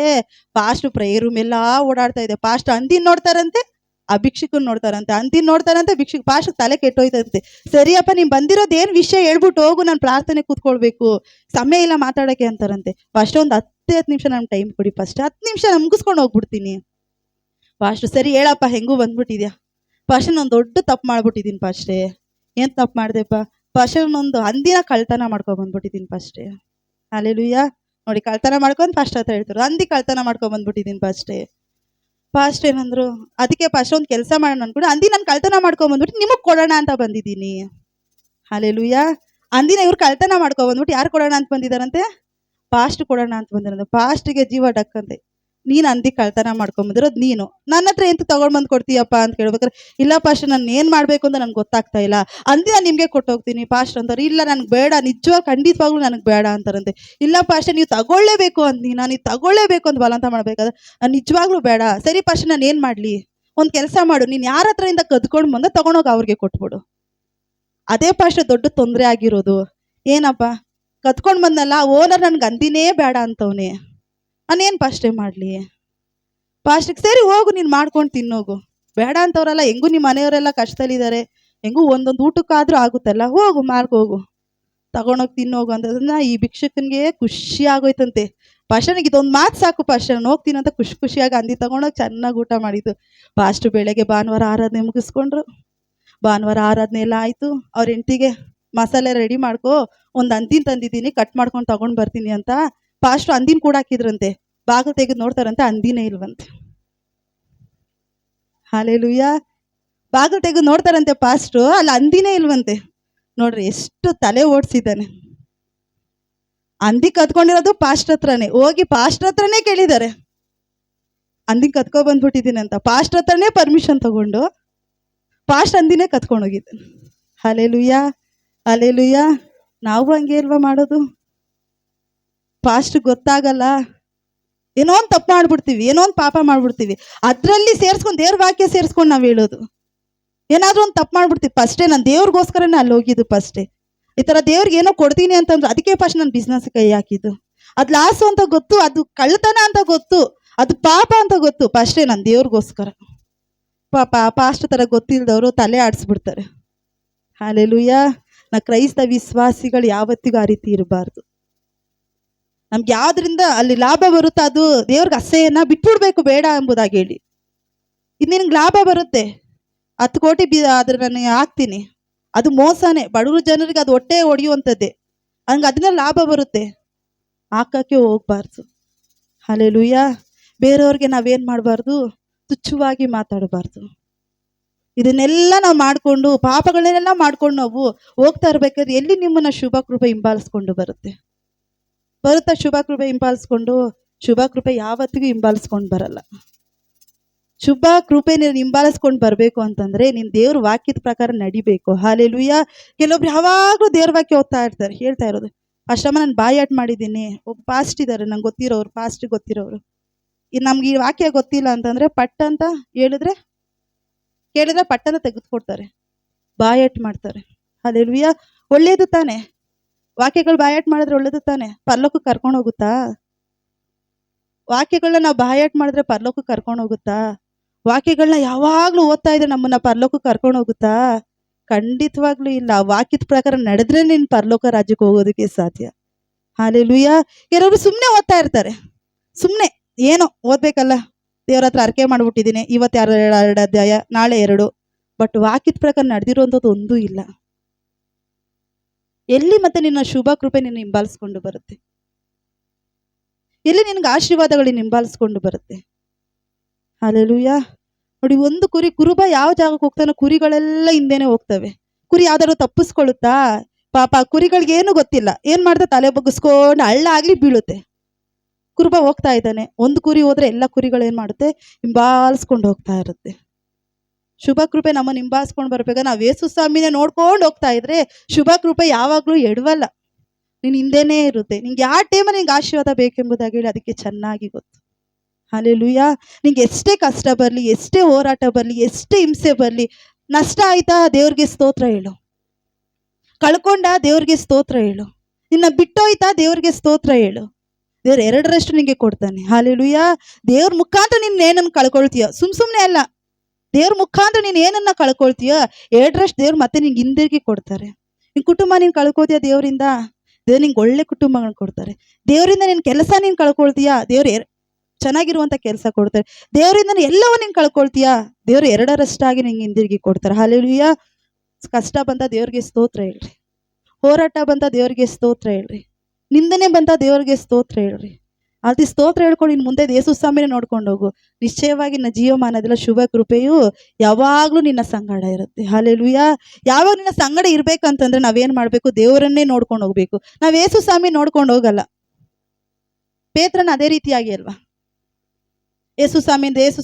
ಪಾಸ್ಟ್ ಪ್ರೇಯರ್ ರೂಮ್ ಎಲ್ಲ ಓಡಾಡ್ತಾ ಇದೆ. ಪಾಸ್ಟ್ ಹಂದಿನ ನೋಡ್ತಾರಂತೆ, ಆ ಭಿಕ್ಷುಕನ್ ನೋಡ್ತಾರಂತೆ, ಹಂದಿನ ನೋಡ್ತಾರಂತೆ, ಭಿಕ್ಷುಕ್ ಪಾಸ್ಟ್ ತಲೆ ಕೆಟ್ಟೋಯ್ತಂತೆ. ಸರಿಯಪ್ಪ, ನೀನ್ ಬಂದಿರೋದು ಏನ್ ವಿಷಯ ಹೇಳ್ಬಿಟ್ಟು ಹೋಗು, ನಾನು ಪ್ರಾರ್ಥನೆ ಕೂತ್ಕೊಳ್ಬೇಕು, ಸಮಯ ಇಲ್ಲ ಮಾತಾಡಕ್ಕೆ ಅಂತಾರಂತೆ. ಫಸ್ಟ್ ಒಂದು 10 ನಿಮಿಷ ನಮ್ಗೆ ಟೈಮ್ ಕೊಡಿ, ಫಸ್ಟ್ 10 ನಿಮಿಷ ಮುಗಿಸ್ಕೊಂಡು ಹೋಗ್ಬಿಡ್ತೀನಿ. ಪಾಸ್ಟ್ ಸರಿ ಹೇಳಪ್ಪ, ಹೆಂಗೂ ಬಂದ್ಬಿಟ್ಟಿದ್ಯಾ. ಪಾಸ್ಟ್ ನಾನು ದೊಡ್ಡ ತಪ್ಪು ಮಾಡ್ಬಿಟ್ಟಿದ್ದೀನಿ ಪಾಸ್ಟೇ. ಏನ್ ತಪ್ಪು ಮಾಡ್ದೆಪ್ಪ? ಪಾಸ್ಟ್ ಒಂದು ಹಂದಿನ ಕಳ್ತನ ಮಾಡ್ಕೊಂಡ್ ಬಂದ್ಬಿಟ್ಟಿದ್ದೀನಿ ಪಾಸ್ಟೇ. ಹಲ್ಲೆಲೂಯಾ. ನೋಡಿ, ಕಳ್ತನ ಮಾಡ್ಕೊಂಡು ಫಸ್ಟ್ ಅಂತ ಹೇಳ್ತಾರೆ, ಹಂದಿ ಕಳ್ತನ ಮಾಡ್ಕೊಂಡ್ ಬಂದ್ಬಿಟ್ಟಿದ್ದೀನಿ ಪಾಸ್ಟೇ. ಪಾಸ್ಟ್ ಏನಂದ್ರು, ಅದಕ್ಕೆ ಪಾಸ್ಟ್ ಒಂದು ಕೆಲಸ ಮಾಡೋಣ ಅನ್ಕೊಂಡು ಹಂದಿ ನಾನು ಕಳ್ತನ ಮಾಡ್ಕೊಂಡ್ ಬಂದ್ಬಿಟ್ಟು ನಿಮಗ್ ಕೊಡೋಣ ಅಂತ ಬಂದಿದ್ದೀನಿ. ಹಲ್ಲೆಲೂಯಾ. ಹಂದಿನ ಇವ್ರು ಕಳ್ತನ ಮಾಡ್ಕೊಂಡ್ ಬಂದ್ಬಿಟ್ಟು ಯಾರು ಕೊಡೋಣ ಅಂತ ಬಂದಿದಾರಂತೆ, ಪಾಸ್ಟ್ ಕೊಡೋಣ ಅಂತ ಬಂದಿರಂತೆ. ಪಾಸ್ಟ್ಗೆ ಜೀವ ಡಕ್ಕಂತೆ, ನೀನು ಹಂದಿ ಕಳ್ತನ ಮಾಡ್ಕೊಂಬಂದಿರೋದು ನೀನು, ನನ್ನ ಹತ್ರ ಎಂತ ತಗೊಂಡ್ಬಂದು ಕೊಡ್ತೀಯಪ್ಪ ಅಂತ ಕೇಳ್ಬೇಕಾರೆ, ಇಲ್ಲ ಪಾಸ್ಟ್ ನಾನು ಏನು ಮಾಡಬೇಕು ಅಂತ ನನಗೆ ಗೊತ್ತಾಗ್ತಾ ಇಲ್ಲ, ಹಂದಿ ನಾನು ನಿಮಗೆ ಕೊಟ್ಟೋಗ್ತೀನಿ ಪಾಸ್ಟ್ ಅಂತಾರೆ. ಇಲ್ಲ ನನಗೆ ಬೇಡ, ನಿಜವಾಗ ಖಂಡಿತವಾಗ್ಲೂ ನನಗೆ ಬೇಡ ಅಂತಾರಂತೆ. ಇಲ್ಲ ಪಾಸ್ಟ್ ನೀವು ತಗೊಳ್ಳೇಬೇಕು ಅಂತೀನಿ, ನಾನು ತಗೊಳ್ಳೇಬೇಕು ಅಂತ ಬಲವಂತ ಮಾಡ್ಬೇಕಾದ್ರೆ ನಾನು ನಿಜವಾಗ್ಲೂ ಬೇಡ. ಸರಿ ಪಾಸ್ಟ್ ನಾನು ಏನು ಮಾಡಲಿ, ಒಂದು ಕೆಲಸ ಮಾಡು, ನೀನು ಯಾರ ಹತ್ರದಿಂದ ಕದ್ಕೊಂಡು ಬಂದ ತಗೊಂಡೋಗಿ ಅವ್ರಿಗೆ ಕೊಟ್ಬಿಡು. ಅದೇ ಪಾಸ್ಟ್ ದೊಡ್ಡ ತೊಂದರೆ ಆಗಿರೋದು. ಏನಪ್ಪ, ಕದ್ಕೊಂಡು ಬಂದಲ್ಲ ಓನರ್ ನನ್ಗೆ ಹಂದಿನೇ ಬೇಡ ಅಂತವನೇ, ನಾನೇನು ಪಾಸ್ಟೇ ಮಾಡಲಿ. ಪಾಸ್ಟಿಗೆ ಸರಿ ಹೋಗು, ನೀನು ಮಾಡ್ಕೊಂಡು ತಿನ್ನೋಗು, ಬೇಡ ಅಂತವ್ರಲ್ಲ, ಹೆಂಗೂ ನಿಮ್ಮ ಮನೆಯವರೆಲ್ಲ ಕಷ್ಟದಲ್ಲಿದ್ದಾರೆ, ಹೆಂಗೂ ಒಂದೊಂದು ಊಟಕ್ಕಾದ್ರೂ ಆಗುತ್ತಲ್ಲ, ಹೋಗು ಮಾಡ್ಕೋಗು, ತಗೊಂಡೋಗಿ ತಿನ್ನೋಗು ಅಂತದನ್ನ ಈ ಭಿಕ್ಷಕನಿಗೆ ಖುಷಿ ಆಗೋಯ್ತಂತೆ. ಪಾಸ್ಟರ್ನಿಗೆ ಇದೊಂದು ಮಾತು ಸಾಕು ಪಾಸ್ಟರ್, ನಾನು ಹೋಗ್ತೀನಿ ಅಂತ ಖುಷಿ ಖುಷಿಯಾಗಿ ಅಂದಿ ತಗೊಂಡೋಗಿ ಚೆನ್ನಾಗಿ ಊಟ ಮಾಡಿದ್ದು. ಪಾಸ್ಟ್ ಬೆಳಗ್ಗೆ ಭಾನುವಾರ ಆರಾಧನೆ ಮುಗಿಸ್ಕೊಂಡ್ರು. ಭಾನುವಾರ ಆರಾಧನೆ ಎಲ್ಲ ಆಯಿತು. ಅವ್ರ ಹೆಂಡತಿಗೆ ಮಸಾಲೆ ರೆಡಿ ಮಾಡ್ಕೊ, ಒಂದು ಅಂದಿನ ತಂದಿದ್ದೀನಿ, ಕಟ್ ಮಾಡ್ಕೊಂಡು ತಗೊಂಡು ಬರ್ತೀನಿ ಅಂತ. ಪಾಸ್ಟ್ರು ಅಂದಿನ ಕೂಡ ಹಾಕಿದ್ರಂತೆ. ಬಾಗಿಲು ತೆಗೆದು ನೋಡ್ತಾರಂತೆ, ಅಂದಿನೇ ಇಲ್ವಂತೆ. ಹಾಲೆಲೂಯ. ಬಾಗಿಲು ತೆಗೆದು ನೋಡ್ತಾರಂತೆ ಪಾಸ್ಟ್ರು, ಅಲ್ಲಿ ಅಂದಿನೇ ಇಲ್ವಂತೆ. ನೋಡ್ರಿ ಎಷ್ಟು ತಲೆ ಓಡಿಸಿದ್ದಾನೆ. ಅಂದಿ ಕತ್ಕೊಂಡಿರೋದು ಪಾಸ್ಟ್ ಹತ್ರನೇ. ಹೋಗಿ ಪಾಸ್ಟ್ ಹತ್ರನೇ ಕೇಳಿದ್ದಾರೆ, ಅಂದಿ ಕತ್ಕೊ ಬಂದ್ಬಿಟ್ಟಿದ್ದೀನಿ ಅಂತ. ಪಾಸ್ಟ್ ಹತ್ರನೇ ಪರ್ಮಿಷನ್ ತಗೊಂಡು ಪಾಸ್ಟ್ ಅಂದಿನೇ ಕತ್ಕೊಂಡು ಹೋಗಿದ್ದಾನೆ. Hallelujah, hallelujah. ನಾವು ಹಂಗೆ ಅಲ್ವಾ ಮಾಡೋದು? ಪಾಸ್ಟ್ ಗೊತ್ತಾಗಲ್ಲ, ಏನೋ ಒಂದು ತಪ್ಪು ಮಾಡ್ಬಿಡ್ತೀವಿ, ಏನೋ ಒಂದು ಪಾಪ ಮಾಡ್ಬಿಡ್ತೀವಿ. ಅದರಲ್ಲಿ ಸೇರಿಸ್ಕೊಂಡು ದೇವ್ರ ವಾಕ್ಯ ಸೇರಿಸ್ಕೊಂಡು ನಾವು ಹೇಳೋದು. ಏನಾದರೂ ಒಂದು ತಪ್ಪು ಮಾಡ್ಬಿಡ್ತೀವಿ. ಫಸ್ಟೇ ನಾನು ದೇವ್ರಿಗೋಸ್ಕರನೇ ಅಲ್ಲಿ ಹೋಗಿದ್ದು. ಫಸ್ಟೇ ಈ ಥರ ದೇವ್ರಿಗೆ ಏನೋ ಕೊಡ್ತೀನಿ ಅಂತಂದ್ರೆ ಅದಕ್ಕೆ ಫಸ್ಟ್ ನಾನು ಬಿಸ್ನೆಸ್ ಕೈ ಹಾಕಿದ್ದು. ಅದು ಲಾಸು ಅಂತ ಗೊತ್ತು, ಅದು ಕಳ್ಳತನ ಅಂತ ಗೊತ್ತು, ಅದು ಪಾಪ ಅಂತ ಗೊತ್ತು. ಫಸ್ಟೇ ನಾನು ದೇವ್ರಿಗೋಸ್ಕರ. ಪಾಪ ಪಾಸ್ಟ್ ಥರ ಗೊತ್ತಿಲ್ಲದವರು ತಲೆ ಆಡಿಸ್ಬಿಡ್ತಾರೆ. ಹಾಲೆಲೂಯ. ನಾ ಕ್ರೈಸ್ತ ವಿಶ್ವಾಸಿಗಳು ಯಾವತ್ತಿಗೂ ಆ ರೀತಿ ಇರಬಾರ್ದು. ನಮ್ಗೆ ಯಾವ್ದ್ರಿಂದ ಅಲ್ಲಿ ಲಾಭ ಬರುತ್ತೋ ಅದು ದೇವ್ರಿಗೆ ಅಸಹ್ಯನ ಬಿಟ್ಬಿಡ್ಬೇಕು, ಬೇಡ ಎಂಬುದಾಗಿ ಹೇಳಿ. ಇದು ನಿನ್ಗೆ ಲಾಭ ಬರುತ್ತೆ, 10 ಕೋಟಿ ಆದ್ರೆ ನಾನು ಹಾಕ್ತೀನಿ, ಅದು ಮೋಸನೇ. ಬಡವರು ಜನರಿಗೆ ಅದು ಹೊಟ್ಟೆ ಹೊಡೆಯುವಂಥದ್ದೇ. ಹಂಗೆ ಅದನ್ನ ಲಾಭ ಬರುತ್ತೆ, ಹಾಕಕ್ಕೆ ಹೋಗ್ಬಾರ್ದು. ಹಾಲೆಲೂಯ. ಬೇರೆಯವ್ರಿಗೆ ನಾವೇನು ಮಾಡಬಾರ್ದು, ತುಚ್ಛವಾಗಿ ಮಾತಾಡಬಾರ್ದು. ಇದನ್ನೆಲ್ಲ ನಾವು ಮಾಡಿಕೊಂಡು, ಪಾಪಗಳನ್ನೆಲ್ಲ ಮಾಡ್ಕೊಂಡು ನಾವು ಹೋಗ್ತಾ ಇರ್ಬೇಕಾದ್ರೆ ಎಲ್ಲಿ ನಿಮ್ಮನ್ನ ಶುಭ ಕೃಪೆ ಹಿಂಬಾಲಿಸ್ಕೊಂಡು ಬರುತ್ತಾ ಶುಭ ಕೃಪೆ ಹಿಂಬಾಲಿಸ್ಕೊಂಡು? ಶುಭ ಕೃಪೆ ಯಾವತ್ತಿಗೂ ಹಿಂಬಾಲಿಸ್ಕೊಂಡು ಬರಲ್ಲ. ಶುಭ ಕೃಪೆ ನೀನು ಹಿಂಬಾಲಿಸ್ಕೊಂಡು ಬರಬೇಕು ಅಂತಂದ್ರೆ ನೀನು ದೇವ್ರ ವಾಕ್ಯದ ಪ್ರಕಾರ ನಡಿಬೇಕು. ಹಾಲೆಲೂಯ. ಕೆಲವೊಬ್ರು ಯಾವಾಗಲೂ ದೇವ್ರ ವಾಕ್ಯ ಓದ್ತಾ ಇರ್ತಾರೆ, ಹೇಳ್ತಾ ಇರೋದು. ಅಷ್ಟಮ್ಮ ನಾನು ಬಾಯಾಟ್ ಮಾಡಿದ್ದೀನಿ. ಒಬ್ಬ ಪಾಸ್ಟ್ ಇದ್ದಾರೆ ನಂಗೆ ಗೊತ್ತಿರೋರು, ಪಾಸ್ಟ್ ಗೊತ್ತಿರೋರು. ನಮ್ಗೆ ಈ ವಾಕ್ಯ ಗೊತ್ತಿಲ್ಲ ಅಂತಂದ್ರೆ ಪಟ್ ಅಂತ ಹೇಳಿದ್ರೆ ಕೇಳಿದ್ರೆ ಪಟ್ಟನ ತೆಗೆದುಕೊಡ್ತಾರೆ, ಬಾಯಾಟ್ ಮಾಡ್ತಾರೆ. ಹಾಲೆಲೂಯ. ಒಳ್ಳೇದು ತಾನೆ, ವಾಕ್ಯಗಳು ಬಾಯಾಟ್ ಮಾಡಿದ್ರೆ ಒಳ್ಳೇದು ತಾನೆ. ಪರಲೋಕಕ್ಕೆ ಕರ್ಕೊಂಡು ಹೋಗುತ್ತಾ? ವಾಕ್ಯಗಳನ್ನ ನಾವು ಬಾಯಾಟ್ ಮಾಡಿದ್ರೆ ಪರಲೋಕಕ್ಕೆ ಕರ್ಕೊಂಡು ಹೋಗುತ್ತಾ? ವಾಕ್ಯಗಳನ್ನ ಯಾವಾಗ್ಲೂ ಓದ್ತಾ ಇದ್ರೆ ನಮ್ಮನ್ನ ಪರಲೋಕಕ್ಕೆ ಕರ್ಕೊಂಡು ಹೋಗುತ್ತಾ? ಖಂಡಿತವಾಗ್ಲೂ ಇಲ್ಲ. ವಾಕ್ಯದ ಪ್ರಕಾರ ನಡೆದ್ರೆ ನೀನು ಪರಲೋಕ ರಾಜ್ಯಕ್ಕೆ ಹೋಗೋದಕ್ಕೆ ಸಾಧ್ಯ. ಹಾಲೆಲೂಯ. ಕೆಲವರು ಸುಮ್ಮನೆ ಓದ್ತಾ ಇರ್ತಾರೆ, ಸುಮ್ಮನೆ ಏನೋ ಓದ್ಬೇಕಲ್ಲ, ದೇವ್ರ ಹತ್ರ ಅರ್ಕೆ ಮಾಡ್ಬಿಟ್ಟಿದ್ದೀನಿ, ಇವತ್ತು 2 ಅಧ್ಯಾಯ, ನಾಳೆ 2. ಬಟ್ ವಾಕ್ಯದ ಪ್ರಕಾರ ನಡೆದಿರೋಂಥದ್ದು ಒಂದೂ ಇಲ್ಲ. ಎಲ್ಲಿ ಮತ್ತೆ ನಿನ್ನ ಶುಭ ಕೃಪೆ ನಿನ್ನ ಹಿಂಬಾಲಿಸ್ಕೊಂಡು ಬರುತ್ತೆ? ಎಲ್ಲಿ ನಿನ್ಗೆ ಆಶೀರ್ವಾದಗಳನ್ನ ಹಿಂಬಾಲಿಸ್ಕೊಂಡು ಬರುತ್ತೆ? ಹಾಲೆಲೂಯ. ನೋಡಿ, ಒಂದು ಕುರುಬ ಯಾವ ಜಾಗಕ್ಕೆ ಹೋಗ್ತಾನೋ ಕುರಿಗಳೆಲ್ಲ ಹಿಂದೆನೆ ಹೋಗ್ತವೆ. ಕುರಿ ಯಾವ್ದಾದ್ರು ತಪ್ಪಿಸ್ಕೊಳ್ಳುತ್ತಾ? ಪಾಪ ಕುರಿಗಳಿಗೆ ಏನು ಗೊತ್ತಿಲ್ಲ, ಏನ್ ಮಾಡ್ತಾ ತಲೆ ಬಗ್ಗಿಸ್ಕೊಂಡು ಹಳ್ಳ ಆಗ್ಲಿ ಬೀಳುತ್ತೆ. ಕುರುಬ ಹೋಗ್ತಾ ಇದ್ದಾನೆ, ಒಂದು ಕುರಿ ಹೋದ್ರೆ ಎಲ್ಲ ಕುರಿಗಳು ಏನ್ ಮಾಡುತ್ತೆ? ಹಿಂಬಾಲಿಸ್ಕೊಂಡು ಹೋಗ್ತಾ ಇರುತ್ತೆ. ಶುಭ ಕೃಪೆ ನಮ್ಮನ್ನು ಹಿಂಬಾಲಿಸ್ಕೊಂಡು ಬರ್ಬೇಕಾದ್ರೆ ನಾವು ಯೇಸು ಸ್ವಾಮಿನೇ ನೋಡ್ಕೊಂಡು ಹೋಗ್ತಾ ಇದ್ರೆ ಶುಭ ಕೃಪೆ ಯಾವಾಗ್ಲೂ ಎಡವಲ್ಲ, ನೀನ್ ಹಿಂದೆನೇ ಇರುತ್ತೆ. ನಿಂಗೆ ಯಾವ ಟೈಮಲ್ಲಿ ನಿಂಗೆ ಆಶೀರ್ವಾದ ಬೇಕೆಂಬುದಾಗಿ ಹೇಳಿ ಅದಕ್ಕೆ ಚೆನ್ನಾಗಿ ಗೊತ್ತು. ಹಾಲೆಲೂಯ. ನಿಂಗೆ ಎಷ್ಟೇ ಕಷ್ಟ ಬರಲಿ, ಎಷ್ಟೇ ಹೋರಾಟ ಬರಲಿ, ಎಷ್ಟೇ ಹಿಂಸೆ ಬರಲಿ, ನಷ್ಟ ಆಯ್ತಾ ದೇವ್ರಿಗೆ ಸ್ತೋತ್ರ ಹೇಳು. ಕಳ್ಕೊಂಡ ದೇವ್ರಿಗೆ ಸ್ತೋತ್ರ ಹೇಳು. ನಿನ್ನ ಬಿಟ್ಟೋಯ್ತಾ ದೇವ್ರಿಗೆ ಸ್ತೋತ್ರ ಹೇಳು. ದೇವ್ರು 2ರಷ್ಟು ನಿಂಗೆ ಕೊಡ್ತಾನೆ. ಹಾಲೆಲೂಯ. ದೇವ್ರ ಮುಖಾಂತರ ನೀನ್ ಏನನ್ನ ಕಳ್ಕೊಳ್ತೀಯ, ಸುಮ್ನೆ ಅಲ್ಲ. ದೇವ್ರ ಮುಖಾಂತರ ನೀನ್ ಏನನ್ನ ಕಳ್ಕೊಳ್ತೀಯ 2ರಷ್ಟು ದೇವ್ರು ಮತ್ತೆ ನಿಂಗೆ ಹಿಂದಿರುಗಿ ಕೊಡ್ತಾರೆ. ನಿನ್ ಕುಟುಂಬ ನೀನ್ ಕಳ್ಕೊತೀಯ ದೇವರಿಂದ, ದೇವ್ರು ನಿಂಗೆ ಒಳ್ಳೆ ಕುಟುಂಬಗಳನ್ನ ಕೊಡ್ತಾರೆ. ದೇವರಿಂದ ನಿನ್ ಕೆಲಸ ನೀನ್ ಕಳ್ಕೊಳ್ತೀಯ, ದೇವ್ರು ಚೆನ್ನಾಗಿರುವಂತ ಕೆಲಸ ಕೊಡ್ತಾರೆ. ದೇವರಿಂದ ಎಲ್ಲವೂ ನೀನ್ ಕಳ್ಕೊಳ್ತೀಯ, ದೇವ್ರು 2ರಷ್ಟಾಗಿ ನಿಂಗೆ ಹಿಂದಿರುಗಿ ಕೊಡ್ತಾರೆ. ಹಾಲೆಲೂಯ. ಕಷ್ಟ ಬಂತ ದೇವ್ರಿಗೆ ಸ್ತೋತ್ರ ಹೇಳ್ರಿ, ಹೋರಾಟ ಬಂತ ದೇವ್ರಿಗೆ ಸ್ತೋತ್ರ ಹೇಳ್ರಿ, ನಿಂದನೆ ಬಂತ ದೇವ್ರಿಗೆ ಸ್ತೋತ್ರ ಹೇಳ್ರಿ. ಅತಿ ಸ್ತೋತ್ರ ಹೇಳ್ಕೊಂಡು ಇನ್ನು ಮುಂದೆ ಯೇಸು ಸ್ವಾಮಿನೇ ನೋಡ್ಕೊಂಡು ಹೋಗು. ನಿಶ್ಚಯವಾಗಿ ನಿನ್ನ ಜೀವಮಾನದಲ್ಲ ಶುಭ ಕೃಪೆಯು ಯಾವಾಗ್ಲೂ ನಿನ್ನ ಸಂಗಡ ಇರುತ್ತೆ. ಹಾಲೆಲೂಯ. ಯಾವಾಗ ನಿನ್ನ ಸಂಗಡ ಇರ್ಬೇಕಂತಂದ್ರೆ ನಾವೇನ್ ಮಾಡ್ಬೇಕು? ದೇವರನ್ನೇ ನೋಡ್ಕೊಂಡು ಹೋಗ್ಬೇಕು. ನಾವ್ ಯೇಸು ಸ್ವಾಮಿ ನೋಡ್ಕೊಂಡು ಹೋಗಲ್ಲ. ಪೇತ್ರನ ಅದೇ ರೀತಿಯಾಗಿ ಅಲ್ವಾ, ಯೇಸು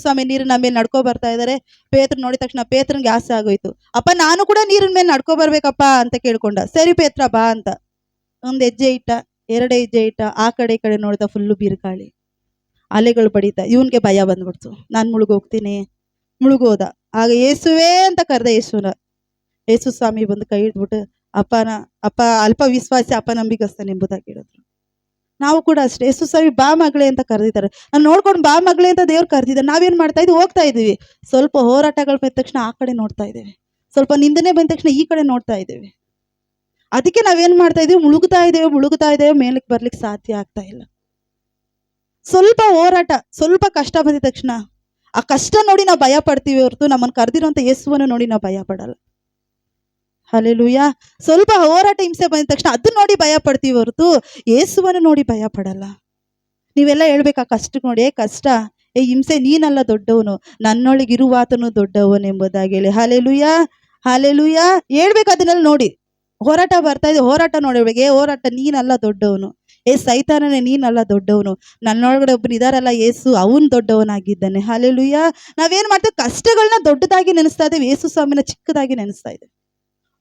ಸ್ವಾಮಿ ನೀರಿನ ಮೇಲೆ ನಡ್ಕೊ ಬರ್ತಾ ಇದಾರೆ. ಪೇತ್ರ ನೋಡಿದ ತಕ್ಷಣ ಪೇತ್ರನ್ಗೆ ಆಸೆ ಆಗೋಯ್ತು. ಅಪ್ಪ ನಾನು ಕೂಡ ನೀರಿನ ಮೇಲೆ ನಡ್ಕೊ ಬರ್ಬೇಕಪ್ಪ ಅಂತ ಕೇಳ್ಕೊಂಡ. ಸರಿ ಪೇತ್ರ ಬಾ ಅಂತ 1 ಹೆಜ್ಜೆ ಇಟ್ಟ, 2 ಹೆಜ್ಜೆ ಇಟ್ಟ. ಆ ಕಡೆ ಈ ಕಡೆ ನೋಡ್ದ, ಫುಲ್ಲು ಬಿರುಗಾಳಿ, ಅಲೆಗಳು ಬಡಿತಾ. ಇವನ್ಗೆ ಭಯ ಬಂದ್ಬಿಡ್ತು, ನಾನು ಮುಳುಗೋಗ್ತೀನಿ. ಮುಳುಗೋದ. ಆಗ ಯೇಸುವೇ ಅಂತ ಕರೆದ ಯೇಸುನ. ಯೇಸು ಸ್ವಾಮಿ ಬಂದು ಕೈ ಹಿಡ್ಬಿಟ್ಟು ಅಪ್ಪ ಅಲ್ಪ ವಿಶ್ವಾಸಿ ಅಪನಂಬಿಕಸ್ತಾನೆ ಎಂಬುದಾಗಿ ಹೇಳಿದ್ರು. ನಾವು ಕೂಡ ಅಷ್ಟೇ, ಯೇಸು ಸ್ವಾಮಿ ಬಾ ಮಗಳೇ ಅಂತ ಕರೆದಿದ್ದಾರೆ. ನಾನು ನೋಡ್ಕೊಂಡು ಬಾ ಮಗಳೇ ಅಂತ ದೇವ್ರು ಕರೆದಿದ್ದಾರೆ. ನಾವೇನ್ ಮಾಡ್ತಾ ಇದ್ವಿ? ಹೋಗ್ತಾ ಇದೀವಿ. ಸ್ವಲ್ಪ ಹೋರಾಟಗಳು ಬಂದ ತಕ್ಷಣ ಆ ಕಡೆ ನೋಡ್ತಾ ಇದ್ದೇವೆ, ಸ್ವಲ್ಪ ನಿಂದನೆ ಬಂದ ತಕ್ಷಣ ಈ ಕಡೆ ನೋಡ್ತಾ ಇದ್ದೇವೆ. ಅದಕ್ಕೆ ನಾವೇನ್ ಮಾಡ್ತಾ ಇದೀವಿ? ಮುಳುಗ್ತಾ ಇದ್ದೇವೆ, ಮೇಲಕ್ಕೆ ಬರ್ಲಿಕ್ಕೆ ಸಾಧ್ಯ ಆಗ್ತಾ ಇಲ್ಲ. ಸ್ವಲ್ಪ ಹೋರಾಟ, ಸ್ವಲ್ಪ ಕಷ್ಟ ಬಂದಿದ ತಕ್ಷಣ ಆ ಕಷ್ಟ ನೋಡಿ ನಾವು ಭಯ ಪಡ್ತೀವಿ ಹೊರತು ನಮ್ಮನ್ನು ಕರೆದಿರೋಂಥ ಯೇಸುವನ್ನು ನೋಡಿ ನಾವು ಭಯ ಪಡಲ್ಲ. ಹಲ್ಲೆಲೂಯ. ಸ್ವಲ್ಪ ಹೋರಾಟ ಹಿಂಸೆ ಬಂದ ತಕ್ಷಣ ಅದನ್ನ ನೋಡಿ ಭಯ ಪಡ್ತೀವಿ ಹೊರತು ಯೇಸುವನ್ನು ನೋಡಿ ಭಯ ಪಡಲ್ಲ. ನೀವೆಲ್ಲ ಹೇಳ್ಬೇಕು ಆ ಕಷ್ಟ ನೋಡಿ, ಕಷ್ಟ ಹಿಂಸೆ ನೀನಲ್ಲ ದೊಡ್ಡವನು, ನನ್ನೊಳಗಿರುವಾತನು ದೊಡ್ಡವನು ಎಂಬುದಾಗಿ ಹೇಳಿ. ಹಲ್ಲೆಲೂಯ, ಹಲ್ಲೆಲೂಯ ಹೇಳ್ಬೇಕು. ಅದನ್ನೆಲ್ಲ ನೋಡಿ ಹೋರಾಟ ಬರ್ತಾ ಇದೆ, ಹೋರಾಟ ನೋಡಿರ್ಬೇಕು. ಹೋರಾಟ ನೀನಲ್ಲ ದೊಡ್ಡವನು, ಸೈತಾನನೇ ನೀನಲ್ಲ ದೊಡ್ಡವನು, ನನ್ನೊಳಗಡೆ ಒಬ್ಬನು ಇದಾರಲ್ಲ ಯೇಸು, ಅವನು ದೊಡ್ಡವನಾಗಿದ್ದಾನೆ. ಹಲ್ಲೆಲೂಯ. ನಾವೇನ್ ಮಾಡ್ತೇವೆ, ಕಷ್ಟಗಳನ್ನ ದೊಡ್ಡದಾಗಿ ನೆನೆಸ್ತಾ ಇದ್ದೇವೆ, ಯೇಸು ಸ್ವಾಮಿನ ಚಿಕ್ಕದಾಗಿ ನೆನೆಸ್ತಾ ಇದ್ದೇವೆ.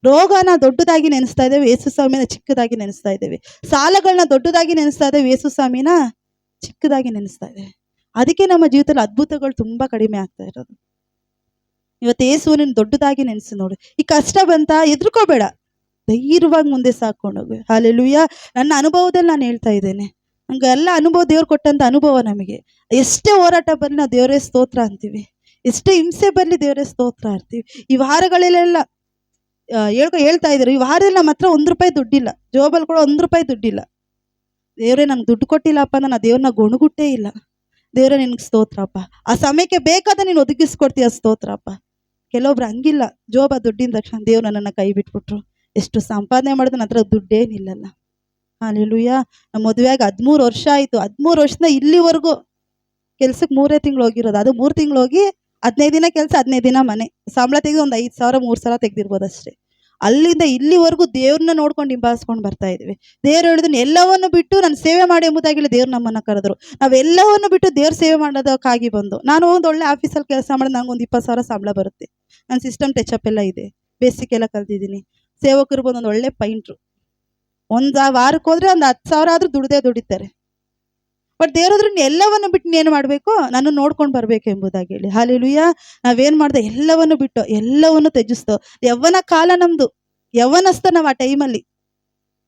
ರೋಗನ ದೊಡ್ಡದಾಗಿ ನೆನೆಸ್ತಾ ಇದ್ದೇವೆ, ಯೇಸು ಸ್ವಾಮಿನ ಚಿಕ್ಕದಾಗಿ ನೆನೆಸ್ತಾ ಇದ್ದೇವೆ. ಸಾಲಗಳನ್ನ ದೊಡ್ಡದಾಗಿ ನೆನೆಸ್ತಾ ಇದ್ದೇವೆ, ಯೇಸು ಸ್ವಾಮಿನ ಚಿಕ್ಕದಾಗಿ ನೆನೆಸ್ತಾ ಇದ್ದೇವೆ. ಅದಕ್ಕೆ ನಮ್ಮ ಜೀವಿತದಲ್ಲಿ ಅದ್ಭುತಗಳು ತುಂಬಾ ಕಡಿಮೆ ಆಗ್ತಾ ಇರೋದು. ಇವತ್ತು ಯೇಸುವನ್ನು ದೊಡ್ಡದಾಗಿ ನೆನೆಸಿ ನೋಡು. ಈ ಕಷ್ಟ ಬಂತ ಎದ್ರುಕೋಬೇಡ, ಧೈರ್ಯವಾಗಿ ಮುಂದೆ ಸಾಕೊಂಡೋಗು. ಹಲ್ಲೆಲೂಯ. ನನ್ನ ಅನುಭವದಲ್ಲಿ ನಾನು ಹೇಳ್ತಾ ಇದ್ದೇನೆ, ನಂಗೆ ಎಲ್ಲ ಅನುಭವ ದೇವ್ರು ಕೊಟ್ಟಂತ ಅನುಭವ. ನಮಗೆ ಎಷ್ಟೇ ಹೋರಾಟ ಬರಲಿ ನಾವು ದೇವರೇ ಸ್ತೋತ್ರ ಅಂತೀವಿ, ಎಷ್ಟೇ ಹಿಂಸೆ ಬರಲಿ ದೇವರೇ ಸ್ತೋತ್ರ ಅಂತೀವಿ. ಈ ವಾರಗಳಲ್ಲೆಲ್ಲ ಹೇಳ್ತಾ ಇದ್ರು, ಈ ವಾರದಲ್ಲಿ ನಮ್ಮ ಹತ್ರ ₹1 ದುಡ್ಡಿಲ್ಲ, ಜೋಬಲ್ಲಿ ಕೂಡ ₹1 ದುಡ್ಡಿಲ್ಲ. ದೇವರೇ ನಂಗೆ ದುಡ್ಡು ಕೊಟ್ಟಿಲ್ಲಪ್ಪ, ನಾನು ಆ ದೇವ್ರನ್ನ ಗೊಣಗುಟ್ಟೇ ಇಲ್ಲ. ದೇವರೇ ನಿನ್ಗೆ ಸ್ತೋತ್ರಪ್ಪ, ಆ ಸಮಯಕ್ಕೆ ಬೇಕಾದ ನೀನು ಒದಗಿಸ್ಕೊಡ್ತೀಯ, ಸ್ತೋತ್ರಪ್ಪ. ಕೆಲವೊಬ್ರು ಹಂಗಿಲ್ಲ, ಜೋಬ ದುಡ್ಡಿನ ತಕ್ಷಣ ದೇವ್ರು ನನ್ನನ್ನು ಕೈ ಬಿಟ್ಬಿಟ್ರು. ಎಷ್ಟು ಸಂಪಾದನೆ ಮಾಡಿದ್ರೆ ನನ್ನ ಹತ್ರ ದುಡ್ಡೇನಿಲ್ಲಲ್ಲ. ಹಲ್ಲೆಲೂಯ. ನಮ್ಮ ಮದುವೆಯಾಗಿ 13 ವರ್ಷ ಆಯಿತು. 13 ವರ್ಷದಿಂದ ಇಲ್ಲಿವರೆಗೂ ಕೆಲ್ಸಕ್ಕೆ 3 ತಿಂಗಳು ಹೋಗಿರೋದು. ಅದು 3 ತಿಂಗಳು ಹೋಗಿ 15 ದಿನ ಕೆಲಸ, 15 ದಿನ ಮನೆ. ಸಂಬಳ ತೆಗೆದು ಒಂದು 5,000 3,000 ತೆಗೆದಿರ್ಬೋದು ಅಷ್ಟೇ. ಅಲ್ಲಿಂದ ಇಲ್ಲಿವರೆಗೂ ದೇವ್ರನ್ನ ನೋಡ್ಕೊಂಡು ಹಿಂಬಾಲಿಸ್ಕೊಂಡು ಬರ್ತಾ ಇದ್ವಿ. ದೇವ್ರು ಹೇಳಿದ್ರು, ಎಲ್ಲವನ್ನು ಬಿಟ್ಟು ನಾನು ಸೇವೆ ಮಾಡಿ ಎಂಬುದಾಗಿ ದೇವ್ರು ನಮ್ಮನ್ನು ಕರೆದ್ರು. ನಾವೆಲ್ಲವನ್ನು ಬಿಟ್ಟು ದೇವ್ರ ಸೇವೆ ಮಾಡೋದಕ್ಕಾಗಿ ಬಂದು, ನಾನು ಒಂದು ಒಳ್ಳೆ ಆಫೀಸಲ್ಲಿ ಕೆಲಸ ಮಾಡಿದ್ರೆ ನನಗೊಂದು 20,000 ಸಂಬಳ ಬರುತ್ತೆ. ನನ್ನ ಸಿಸ್ಟಮ್ ಟಚಪ್ ಎಲ್ಲ ಇದೆ, ಬೇಸಿಕ್ ಎಲ್ಲ ಕಲ್ತಿದ್ದೀನಿ. ಸೇವಕರು ಬಂದು ಒಂದು ಒಳ್ಳೆ ಪೈಂಟ್ರು, ಒಂದು ವಾರಕ್ಕೆ ಹೋದ್ರೆ ಒಂದು 10,000 ಆದ್ರೂ ದುಡಿತಾರೆ. ಬಟ್ ದೇವ್ರಾದ್ರೂ ಎಲ್ಲವನ್ನು ಬಿಟ್ಟು ನೀನು ಏನು ಮಾಡಬೇಕು, ನಾನು ನೋಡ್ಕೊಂಡು ಬರಬೇಕು ಎಂಬುದಾಗಿ ಹೇಳಿ. ಹಲ್ಲೆಲೂಯ. ನಾವೇನು ಮಾಡ್ದೆ, ಎಲ್ಲವನ್ನು ಬಿಟ್ಟು ಎಲ್ಲವನ್ನು ತ್ಯಜಿಸ್ತೋ. ಯವ್ವನ ಕಾಲ ನಮ್ಮದು, ಯವ್ವನಸ್ಥ ನಾವು ಆ ಟೈಮಲ್ಲಿ.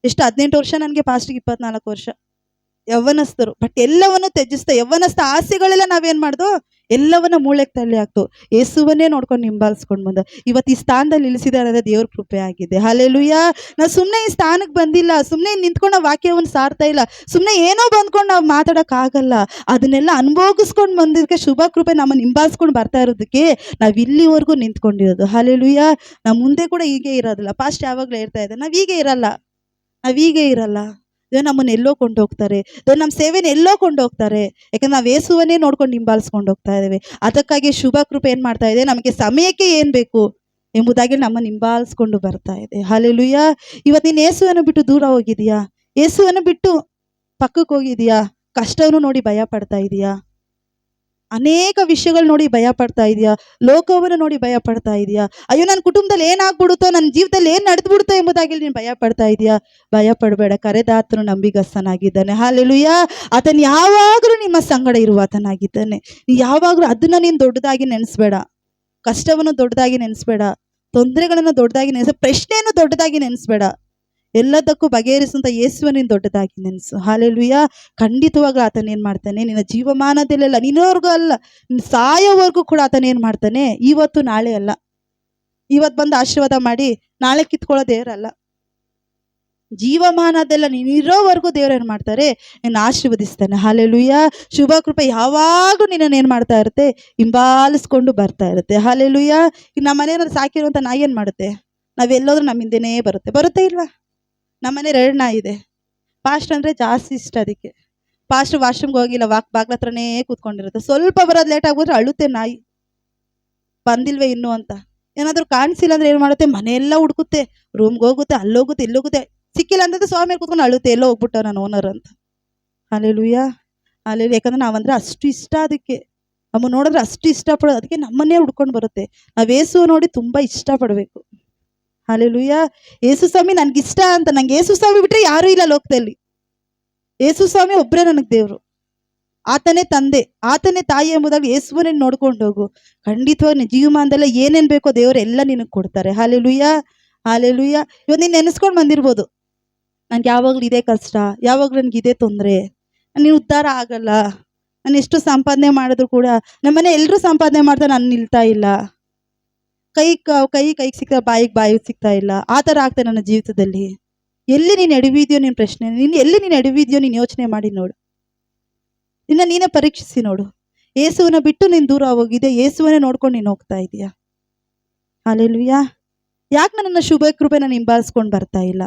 ಎಷ್ಟು 18 ವರ್ಷ, ನನಗೆ ಪಾಸ್ಟಿಗೆ 24 ವರ್ಷ, ಯವ್ವನಸ್ಥರು. ಬಟ್ ಎಲ್ಲವನ್ನು ತ್ಯಜಿಸ್ತಾ, ಯವ್ವನಸ್ಥ ಆಸೆಗಳೆಲ್ಲ ನಾವೇನು ಮಾಡ್ದೋ, ಎಲ್ಲವನ್ನ ಮೂಳೆಗೆ ತಳ್ಳಿ ಹಾಕ್ತು. ಯೇಸುವನ್ನೇ ನೋಡ್ಕೊಂಡು ಹಿಂಬಾಲಿಸ್ಕೊಂಡು ಬಂದ ಇವತ್ತು ಈ ಸ್ಥಾನದಲ್ಲಿ ಇಳಿಸಿದ್ದಾರೆ ಅಂದರೆ ದೇವ್ರ ಕೃಪೆ ಆಗಿದೆ. ಹಲ್ಲೆಲೂಯ. ನಾವು ಸುಮ್ಮನೆ ಈ ಸ್ಥಾನಕ್ಕೆ ಬಂದಿಲ್ಲ, ಸುಮ್ಮನೆ ನಿಂತ್ಕೊಂಡು ನಾವು ವಾಕ್ಯವನ್ನು ಸಾರ್ತಾ ಇಲ್ಲ, ಸುಮ್ಮನೆ ಏನೋ ಬಂದ್ಕೊಂಡು ನಾವು ಮಾತಾಡೋಕ್ಕಾಗಲ್ಲ. ಅದನ್ನೆಲ್ಲ ಅನುಭವಿಸ್ಕೊಂಡು ಬಂದಿದ್ದಕ್ಕೆ ಶುಭ ಕೃಪೆ ನಮ್ಮನ್ನು ಹಿಂಬಾಲಿಸ್ಕೊಂಡು ಬರ್ತಾ ಇರೋದಕ್ಕೆ ನಾವು ಇಲ್ಲಿವರೆಗೂ ನಿಂತ್ಕೊಂಡಿರೋದು. ಹಲ್ಲೆಲೂಯ. ನಾವು ಮುಂದೆ ಕೂಡ ಹೀಗೆ ಇರೋದಿಲ್ಲ. ಪಾಸ್ಟ್ ಯಾವಾಗಲೂ ಹೇಳ್ತಾ ಇದೆ, ನಾವು ಹೀಗೆ ಇರಲ್ಲ. ದೇವ್ರು ನಮ್ಮನ್ನು ಎಲ್ಲೋ ಕೊಂಡೋಗ್ತಾರೆ, ದೇವ್ರು ನಮ್ಮ ಸೇವೆನ ಎಲ್ಲೋ ಕೊಂಡೋಗ್ತಾರೆ. ಯಾಕಂದ್ರೆ ನಾವು ಯೇಸುವನ್ನೇ ನೋಡ್ಕೊಂಡು ಹಿಂಬಾಲಿಸ್ಕೊಂಡು ಹೋಗ್ತಾ ಇದ್ದೇವೆ. ಅದಕ್ಕಾಗಿ ಶುಭ ಕೃಪೆ ಏನು ಮಾಡ್ತಾ ಇದೆ, ನಮಗೆ ಸಮಯಕ್ಕೆ ಏನು ಬೇಕು ಎಂಬುದಾಗಿ ನಮ್ಮನ್ನು ಹಿಂಬಾಲಿಸ್ಕೊಂಡು ಬರ್ತಾ ಇದೆ. ಹಲ್ಲೆಲೂಯ. ಇವತ್ತು ನೀನು ಯೇಸುವನ್ನು ಬಿಟ್ಟು ದೂರ ಹೋಗಿದೀಯಾ, ಯೇಸುವನ್ನು ಬಿಟ್ಟು ಪಕ್ಕಕ್ಕೆ ಹೋಗಿದೀಯಾ, ಕಷ್ಟವನ್ನು ನೋಡಿ ಭಯ ಪಡ್ತಾ ಇದೀಯಾ, ಅನೇಕ ವಿಷಯಗಳು ನೋಡಿ ಭಯ ಪಡ್ತಾ ಇದೆಯಾ, ಲೋಕವನ್ನು ನೋಡಿ ಭಯ ಪಡ್ತಾ ಇದೆಯಾ, ಅಯ್ಯೋ ನನ್ನ ಕುಟುಂಬದಲ್ಲಿ ಏನಾಗ್ಬಿಡುತ್ತೋ, ನನ್ನ ಜೀವಿತದಲ್ಲಿ ಏನು ನಡೆದ್ಬಿಡುತ್ತೋ ಎಂಬುದಾಗಿ ನೀನು ಭಯ ಪಡ್ತಾ ಇದೆಯಾ. ಭಯ ಪಡಬೇಡ, ಕರೆದಾತನು ನಂಬಿಗಸ್ತನಾಗಿದ್ದಾನೆ. ಹಲ್ಲೆಲೂಯ. ಆತನು ಯಾವಾಗಲೂ ನಿಮ್ಮ ಸಂಗಡ ಇರುವಾತನಾಗಿದ್ದಾನೆ. ಯಾವಾಗಲೂ ಅದನ್ನ ನೀನು ದೊಡ್ಡದಾಗಿ ನೆನೆಸ್ಬೇಡ, ಕಷ್ಟವನ್ನು ದೊಡ್ಡದಾಗಿ ನೆನೆಸ್ಬೇಡ, ತೊಂದರೆಗಳನ್ನು ದೊಡ್ಡದಾಗಿ ನೆನೆಸ, ಪ್ರಶ್ನೆಯನ್ನು ದೊಡ್ಡದಾಗಿ ನೆನೆಸ್ಬೇಡ. ಎಲ್ಲದಕ್ಕೂ ಬಗೆಹರಿಸುವಂಥ ಯೇಸುವನ್ನು ನೀನು ದೊಡ್ಡದಾಗಿ ನೆನೆಸು. ಹಲ್ಲೆಲೂಯ. ಖಂಡಿತವಾಗ್ಲೂ ಆತನ ಏನು ಮಾಡ್ತಾನೆ, ನಿನ್ನ ಜೀವಮಾನದಲ್ಲೆಲ್ಲ, ನಿನ್ನವರೆಗೂ ಅಲ್ಲ, ಸಾಯೋವರೆಗೂ ಕೂಡ ಆತನ ಏನು ಮಾಡ್ತಾನೆ, ಇವತ್ತು ನಾಳೆ ಅಲ್ಲ, ಇವತ್ತು ಬಂದು ಆಶೀರ್ವಾದ ಮಾಡಿ ನಾಳೆ ಕಿತ್ಕೊಳ್ಳೋ ದೇವರಲ್ಲ. ಜೀವಮಾನದೆಲ್ಲ ನೀನು ಇರೋವರೆಗೂ ದೇವ್ರು ಏನು ಮಾಡ್ತಾರೆ, ನಿನ್ನ ಆಶೀರ್ವದಿಸ್ತಾನೆ. ಹಲ್ಲೆಲೂಯ. ಶುಭ ಕೃಪೆ ಯಾವಾಗಲೂ ನಿನ್ನನ್ನು ಏನು ಮಾಡ್ತಾ ಇರುತ್ತೆ, ಹಿಂಬಾಲಿಸ್ಕೊಂಡು ಬರ್ತಾ ಇರುತ್ತೆ. ಹಲ್ಲೆಲೂಯ. ಈಗ ನಮ್ಮ ಮನೆಯವ್ರು ಸಾಕಿರುವಂಥ ನಾಯಿ ಏನು ಮಾಡುತ್ತೆ, ನಾವೆಲ್ಲೋದ್ರೂ ನಮ್ಮ ಹಿಂದೆನೇ ಬರುತ್ತೆ ಇಲ್ವಾ. ನಮ್ಮ ಮನೆ 2 ನಾಯಿ ಇದೆ. ಪಾಸ್ಟ್ ಅಂದರೆ ಜಾಸ್ತಿ ಇಷ್ಟ ಅದಕ್ಕೆ. ಪಾಸ್ಟ್ ವಾಶ್ರೂಮ್ಗೆ ಹೋಗಿಲ್ಲ, ಬಾಗ್ಲ ಹತ್ರನೇ ಕೂತ್ಕೊಂಡಿರುತ್ತೆ. ಸ್ವಲ್ಪ ಬರೋದು ಲೇಟ್ ಆಗ್ಬಿಟ್ರೆ ಅಳುತ್ತೆ ನಾಯಿ, ಬಂದಿಲ್ವೇ ಇನ್ನೂ ಅಂತ. ಏನಾದರೂ ಕಾಣಿಸಿಲ್ಲ ಅಂದರೆ ಏನು ಮಾಡುತ್ತೆ, ಮನೆಯೆಲ್ಲ ಹುಡುಕುತ್ತೆ, ರೂಮ್ಗೆ ಹೋಗುತ್ತೆ, ಅಲ್ಲೋಗುತ್ತೆ, ಇಲ್ಲೋಗುತ್ತೆ. ಸಿಕ್ಕಿಲ್ಲ ಅಂತಂದ್ರೆ ಸ್ವಾಮಿ ಕೂತ್ಕೊಂಡು ಅಳುತ್ತೆ, ಎಲ್ಲೋ ಹೋಗ್ಬಿಟ್ಟ ನಾನು ಓನರ್ ಅಂತ. ಹಲ್ಲೆಲೂಯ. ಹಲ್ಲೆಲೂಯ. ಯಾಕಂದ್ರೆ ನಾವಂದ್ರೆ ಅಷ್ಟು ಇಷ್ಟ ಅದಕ್ಕೆ, ನಮ್ಮ ನೋಡಿದ್ರೆ ಅಷ್ಟು ಇಷ್ಟಪಡೋದು, ಅದಕ್ಕೆ ನಮ್ಮನ್ನೇ ಹುಡ್ಕೊಂಡು ಬರುತ್ತೆ. ನಾವು ಯೇಸು ನೋಡಿ ತುಂಬ ಇಷ್ಟಪಡಬೇಕು. ಹಲ್ಲೆಲೂಯ. ಯೇಸು ಸ್ವಾಮಿ ನನಗಿಷ್ಟ ಅಂತ, ನಂಗೆ ಯೇಸು ಸ್ವಾಮಿ ಬಿಟ್ಟರೆ ಯಾರೂ ಇಲ್ಲ ಲೋಕದಲ್ಲಿ. ಯೇಸು ಸ್ವಾಮಿ ಒಬ್ಬರೇ ನನಗೆ ದೇವರು, ಆತನೇ ತಂದೆ, ಆತನೇ ತಾಯಿ ಎಂಬುದಾಗಿ ಯೇಸುವನ್ನೇ ನೋಡ್ಕೊಂಡು ಹೋಗು. ಖಂಡಿತವಾಗಿ ನಿನ್ನ ಜೀವಮಾನದಲ್ಲ ಏನೇನು ಬೇಕೋ ದೇವರು ಎಲ್ಲ ನಿನಗೆ ಕೊಡ್ತಾರೆ. ಹಲ್ಲೆಲೂಯ. ಹಲ್ಲೆಲೂಯ. ಇವತ್ತು ನೀನು ನೆನೆಸ್ಕೊಂಡು ಬಂದಿರ್ಬೋದು, ನನಗೆ ಯಾವಾಗಲೂ ಇದೇ ಕಷ್ಟ, ಯಾವಾಗಲೂ ನನಗೆ ಇದೇ ತೊಂದರೆ, ನೀನು ಉದ್ಧಾರ ಆಗಲ್ಲ, ನಾನು ಎಷ್ಟು ಸಂಪಾದನೆ ಮಾಡಿದ್ರು ಕೂಡ ನಮ್ಮನೆ ಎಲ್ಲರೂ ಸಂಪಾದನೆ ಮಾಡ್ತಾ ನಾನು ನಿಲ್ತಾ ಇಲ್ಲ, ಕೈಗೆ ಸಿಗ್ತಾ, ಬಾಯಿಗೆ ಸಿಗ್ತಾ ಇಲ್ಲ, ಆ ಥರ ಆಗ್ತದೆ ನನ್ನ ಜೀವಿತದಲ್ಲಿ. ಎಲ್ಲಿ ನೀನು ಎಡವಿದ್ಯೋ ನಿನ್ನ ಪ್ರಶ್ನೆ, ಎಲ್ಲಿ ನೀನು ಎಡವಿದ್ಯೋ ನೀನು ಯೋಚನೆ ಮಾಡಿ ನೋಡು. ನೀನೇ ಪರೀಕ್ಷಿಸಿ ನೋಡು. ಯೇಸುವನ್ನ ಬಿಟ್ಟು ನೀನು ದೂರ ಹೋಗಿದೆ, ಯೇಸುವನ್ನೇ ನೋಡ್ಕೊಂಡು ನೀನು ಹೋಗ್ತಾ ಇದೀಯಾ? ಹಲ್ಲೆಲೂಯಾ. ಯಾಕೆ ನನ್ನನ್ನು ಶುಭ ಕೃಪೆ ನಾನು ಹಿಂಬಾಲಿಸ್ಕೊಂಡು ಬರ್ತಾ ಇಲ್ಲ?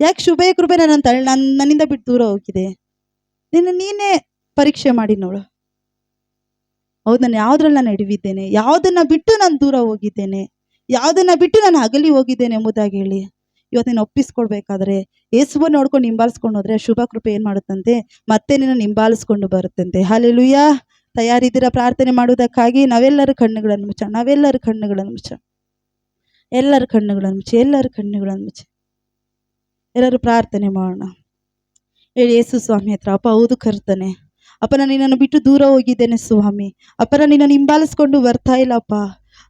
ಯಾಕೆ ಶುಭ ಕೃಪೆ ನನ್ನಿಂದ ಬಿಟ್ಟು ದೂರ ಹೋಗಿದೆ? ನೀನೇ ಪರೀಕ್ಷೆ ಮಾಡಿ ನೋಡು. ಹೌದು, ನಾನು ಯಾವುದ್ರಲ್ಲಿ ನಾನು ಎಡವಿದ್ದೇನೆ, ಯಾವುದನ್ನ ಬಿಟ್ಟು ನಾನು ದೂರ ಹೋಗಿದ್ದೇನೆ, ಯಾವುದನ್ನ ಬಿಟ್ಟು ನಾನು ಅಗಲಿ ಹೋಗಿದ್ದೇನೆ ಎಂಬುದಾಗಿ ಹೇಳಿ ಇವತ್ತು ನೀನು ಒಪ್ಪಿಸ್ಕೊಳ್ಬೇಕಾದ್ರೆ, ಯೇಸುವನ್ನು ನೋಡ್ಕೊಂಡು ಹಿಂಬಾಲಿಸ್ಕೊಂಡು ಹೋದ್ರೆ ಶುಭ ಕೃಪೆ ಏನು ಮಾಡುತ್ತಂತೆ? ಮತ್ತೆ ನಿನ್ನ ಹಿಂಬಾಲಿಸ್ಕೊಂಡು ಬರುತ್ತಂತೆ. ಹಲ್ಲೆಲೂಯಾ. ತಯಾರಿದ್ದೀರಾ ಪ್ರಾರ್ಥನೆ ಮಾಡುವುದಕ್ಕಾಗಿ? ನಾವೆಲ್ಲರ ಕಣ್ಣುಗಳನ್ನು ಮುಚ್ಚ, ಎಲ್ಲರ ಕಣ್ಣುಗಳನ್ನು ಮುಚ್ಚಿ ಎಲ್ಲರೂ ಪ್ರಾರ್ಥನೆ ಮಾಡೋಣ. ಹೇಳಿ ಯೇಸು ಸ್ವಾಮಿ ಹತ್ರ, ಅಪ್ಪ ಹೌದು ಕರ್ತನೆ, ಅಪ್ಪ ನಾನು ನಿನ್ನನ್ನು ಬಿಟ್ಟು ದೂರ ಹೋಗಿದ್ದೇನೆ ಸ್ವಾಮಿ. ಅಪ್ಪ ನಾನು ನಿನ್ನನ್ನು ಹಿಂಬಾಲಿಸ್ಕೊಂಡು ಬರ್ತಾ ಇಲ್ಲಪ್ಪ.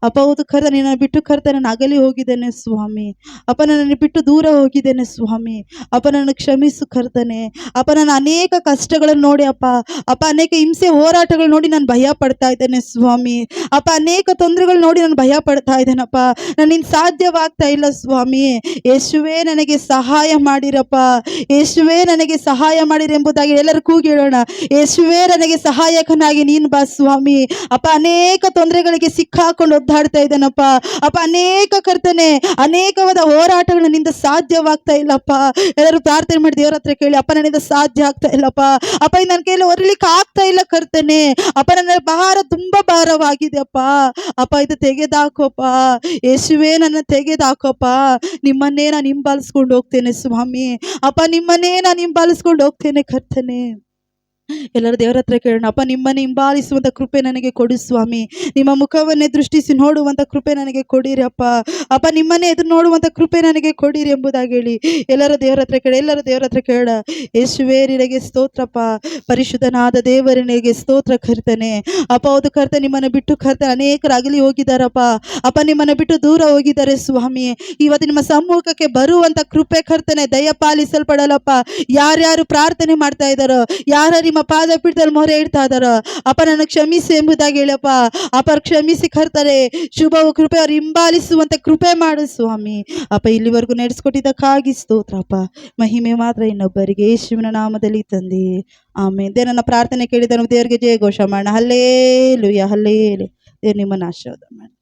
ಅಪ್ಪ ಹೌದು ಕರ್ತನೆ, ನಿನ್ನನ್ನು ಬಿಟ್ಟು ಕರ್ತನೆ ನಾನು ಅಗಲಿ ಹೋಗಿದ್ದೇನೆ ಸ್ವಾಮಿ. ಅಪ್ಪ ನನ್ನನ್ನು ಬಿಟ್ಟು ದೂರ ಹೋಗಿದ್ದೇನೆ ಸ್ವಾಮಿ. ಅಪ್ಪ ನನ್ನ ಕ್ಷಮಿಸು ಕರ್ತನೆ. ಅಪ್ಪ ನಾನು ಅನೇಕ ಕಷ್ಟಗಳನ್ನು ನೋಡಿ ಅಪ್ಪ ಅನೇಕ ಹಿಂಸೆ ಹೋರಾಟಗಳು ನೋಡಿ ನಾನು ಭಯ ಪಡ್ತಾ ಇದ್ದೇನೆ ಸ್ವಾಮಿ. ಅಪ್ಪ ಅನೇಕ ತೊಂದರೆಗಳು ನೋಡಿ ನಾನು ಭಯ ಪಡ್ತಾ ಇದ್ದೇನಪ್ಪ. ನನ್ನಿಂದ ಸಾಧ್ಯವಾಗ್ತಾ ಇಲ್ಲ ಸ್ವಾಮಿ. ಯೇಸುವೇ ನನಗೆ ಸಹಾಯ ಮಾಡಿರಪ್ಪ. ಯೇಸುವೇ ನನಗೆ ಸಹಾಯ ಮಾಡಿರಿ ಎಂಬುದಾಗಿ ಎಲ್ಲರೂ ಕೂಗಿ ಹೇಳೋಣ. ಯೇಸುವೇ ನನಗೆ ಸಹಾಯಕನಾಗಿ ನೀನು ಬಾ ಸ್ವಾಮಿ. ಅಪ್ಪ ಅನೇಕ ತೊಂದರೆಗಳಿಗೆ ಸಿಕ್ಕಾಕೊಂಡು ಒದ್ದಾಡ್ತಾ ಇದ್ದೇನಪ್ಪ. ಅಪ್ಪ ಅನೇಕ ಕರ್ತನೆ, ಅನೇಕವಾದ ಹೋರಾಟಗಳು ನನ್ನಿಂದ ಸಾಧ್ಯವಾಗ್ತಾ ಇಲ್ಲಪ್ಪ. ಎಲ್ಲರೂ ಪ್ರಾರ್ಥನೆ ಮಾಡಿ ದೇವರ ಹತ್ರ ಕೇಳಿ, ಅಪ್ಪ ನನ್ನಿಂದ ಸಾಧ್ಯ ಆಗ್ತಾ ಇಲ್ಲಪ್ಪ. ಅಪ್ಪ ನನ್ನ ಕೈಯಲ್ಲಿ ಹೊರಲಿಕ್ಕೆ ಆಗ್ತಾ ಇಲ್ಲ ಕರ್ತನೆ. ಅಪ್ಪ ನನ್ನ ಭಾರ ತುಂಬಾ ಭಾರವಾಗಿದೆ ಅಪ್ಪ. ಅಪ್ಪ ಇದು ತೆಗೆದಾಕೋಪ್ಪ. ಯೇಸುವೇ ನನ್ನ ತೆಗೆದಾಕೋಪ್ಪ. ನಿಮ್ಮನ್ನೇ ನಾನು ಹಿಂಬಾಲಿಸ್ಕೊಂಡು ಹೋಗ್ತೇನೆ ಸ್ವಾಮಿ. ಅಪ್ಪ ನಿಮ್ಮನ್ನೇ ನಾನು ಹಿಂಬಾಲಿಸ್ಕೊಂಡು ಹೋಗ್ತೇನೆ ಕರ್ತನೆ. ಎಲ್ಲರೂ ದೇವರ ಹತ್ರ ಕೇಳೋಣ. ಅಪ್ಪ ನಿಮ್ಮನ್ನು ಹಿಂಬಾಲಿಸುವಂಥ ಕೃಪೆ ನನಗೆ ಕೊಡು ಸ್ವಾಮಿ. ನಿಮ್ಮ ಮುಖವನ್ನೇ ದೃಷ್ಟಿಸಿ ನೋಡುವಂಥ ಕೃಪೆ ನನಗೆ ಕೊಡಿರಿ ಅಪ್ಪ. ಅಪ್ಪ ನಿಮ್ಮನ್ನೇ ಎದುರು ನೋಡುವಂಥ ಕೃಪೆ ನನಗೆ ಕೊಡಿರಿ ಎಂಬುದಾಗಿ ಹೇಳಿ ಎಲ್ಲರೂ ದೇವರ ಹತ್ರ ಕೇಳೋಣ. ಯೇಸುವೇ ನಿನಗೆ ಸ್ತೋತ್ರಪ್ಪ. ಪರಿಶುದ್ಧನಾದ ದೇವರನಿಗೆ ಸ್ತೋತ್ರ ಕರ್ತನೆ. ಅಪ್ಪ ಹೌದು ಕರ್ತನೆ, ನಿಮ್ಮನ್ನು ಬಿಟ್ಟು ಕರ್ತನೆ ಅನೇಕರು ಅಗಲಿ ಹೋಗಿದ್ದಾರಪ್ಪ. ಅಪ್ಪ ನಿಮ್ಮನ್ನು ಬಿಟ್ಟು ದೂರ ಹೋಗಿದ್ದಾರೆ ಸ್ವಾಮಿ. ಇವತ್ತು ನಿಮ್ಮ ಸಮ್ಮುಖಕ್ಕೆ ಬರುವಂಥ ಕೃಪೆ ಕರ್ತನೆ ದಯಪಾಲಿಸಲ್ಪಡಲಪ್ಪ. ಯಾರ್ಯಾರು ಪ್ರಾರ್ಥನೆ ಮಾಡ್ತಾ ಇದ್ದಾರೋ, ಯಾರು ನಿಮ್ಮ ಪಾದ ಪೀಠದಲ್ಲಿ ಮೊರೆ ಇಡ್ತಾ ಇದ್ದಾರೋ, ಅಪ್ಪ ನನ್ನ ಕ್ಷಮಿಸಿ ಎಂಬುದಾಗಿ ಹೇಳಪ್ಪ. ಅಪ್ಪ ಕ್ಷಮಿಸಿ ಕರ್ತಾರೆ. ಶುಭವು ಕೃಪೆ ಅವ್ರು ಹಿಂಬಾಲಿಸುವಂತೆ ಕೃಪೆ ಮಾಡು ಸ್ವಾಮಿ. ಅಪ್ಪ ಇಲ್ಲಿವರೆಗೂ ನಡೆಸ್ಕೊಟ್ಟಿದ್ದಕ್ಕಾಗಿ ಸ್ತೋತ್ರಪ್ಪ. ಮಹಿಮೆ ಮಾತ್ರ ಇನ್ನೊಬ್ಬರಿಗೆ ಯೇಸುವಿನ ನಾಮದಲ್ಲಿ ತಂದೆ, ಆಮೇಲೆ. ದೇವರನ್ನ ಪ್ರಾರ್ಥನೆ ಕೇಳಿದನು ದೇವರಿಗೆ ಜಯ ಘೋಷ ಮಾಡೋಣ. Hallelujah, hallelujah. ದೇವರು ನಿಮ್ಮನ್ನು ಆಶೀರ್ವಾದ ಮಾಡಿ.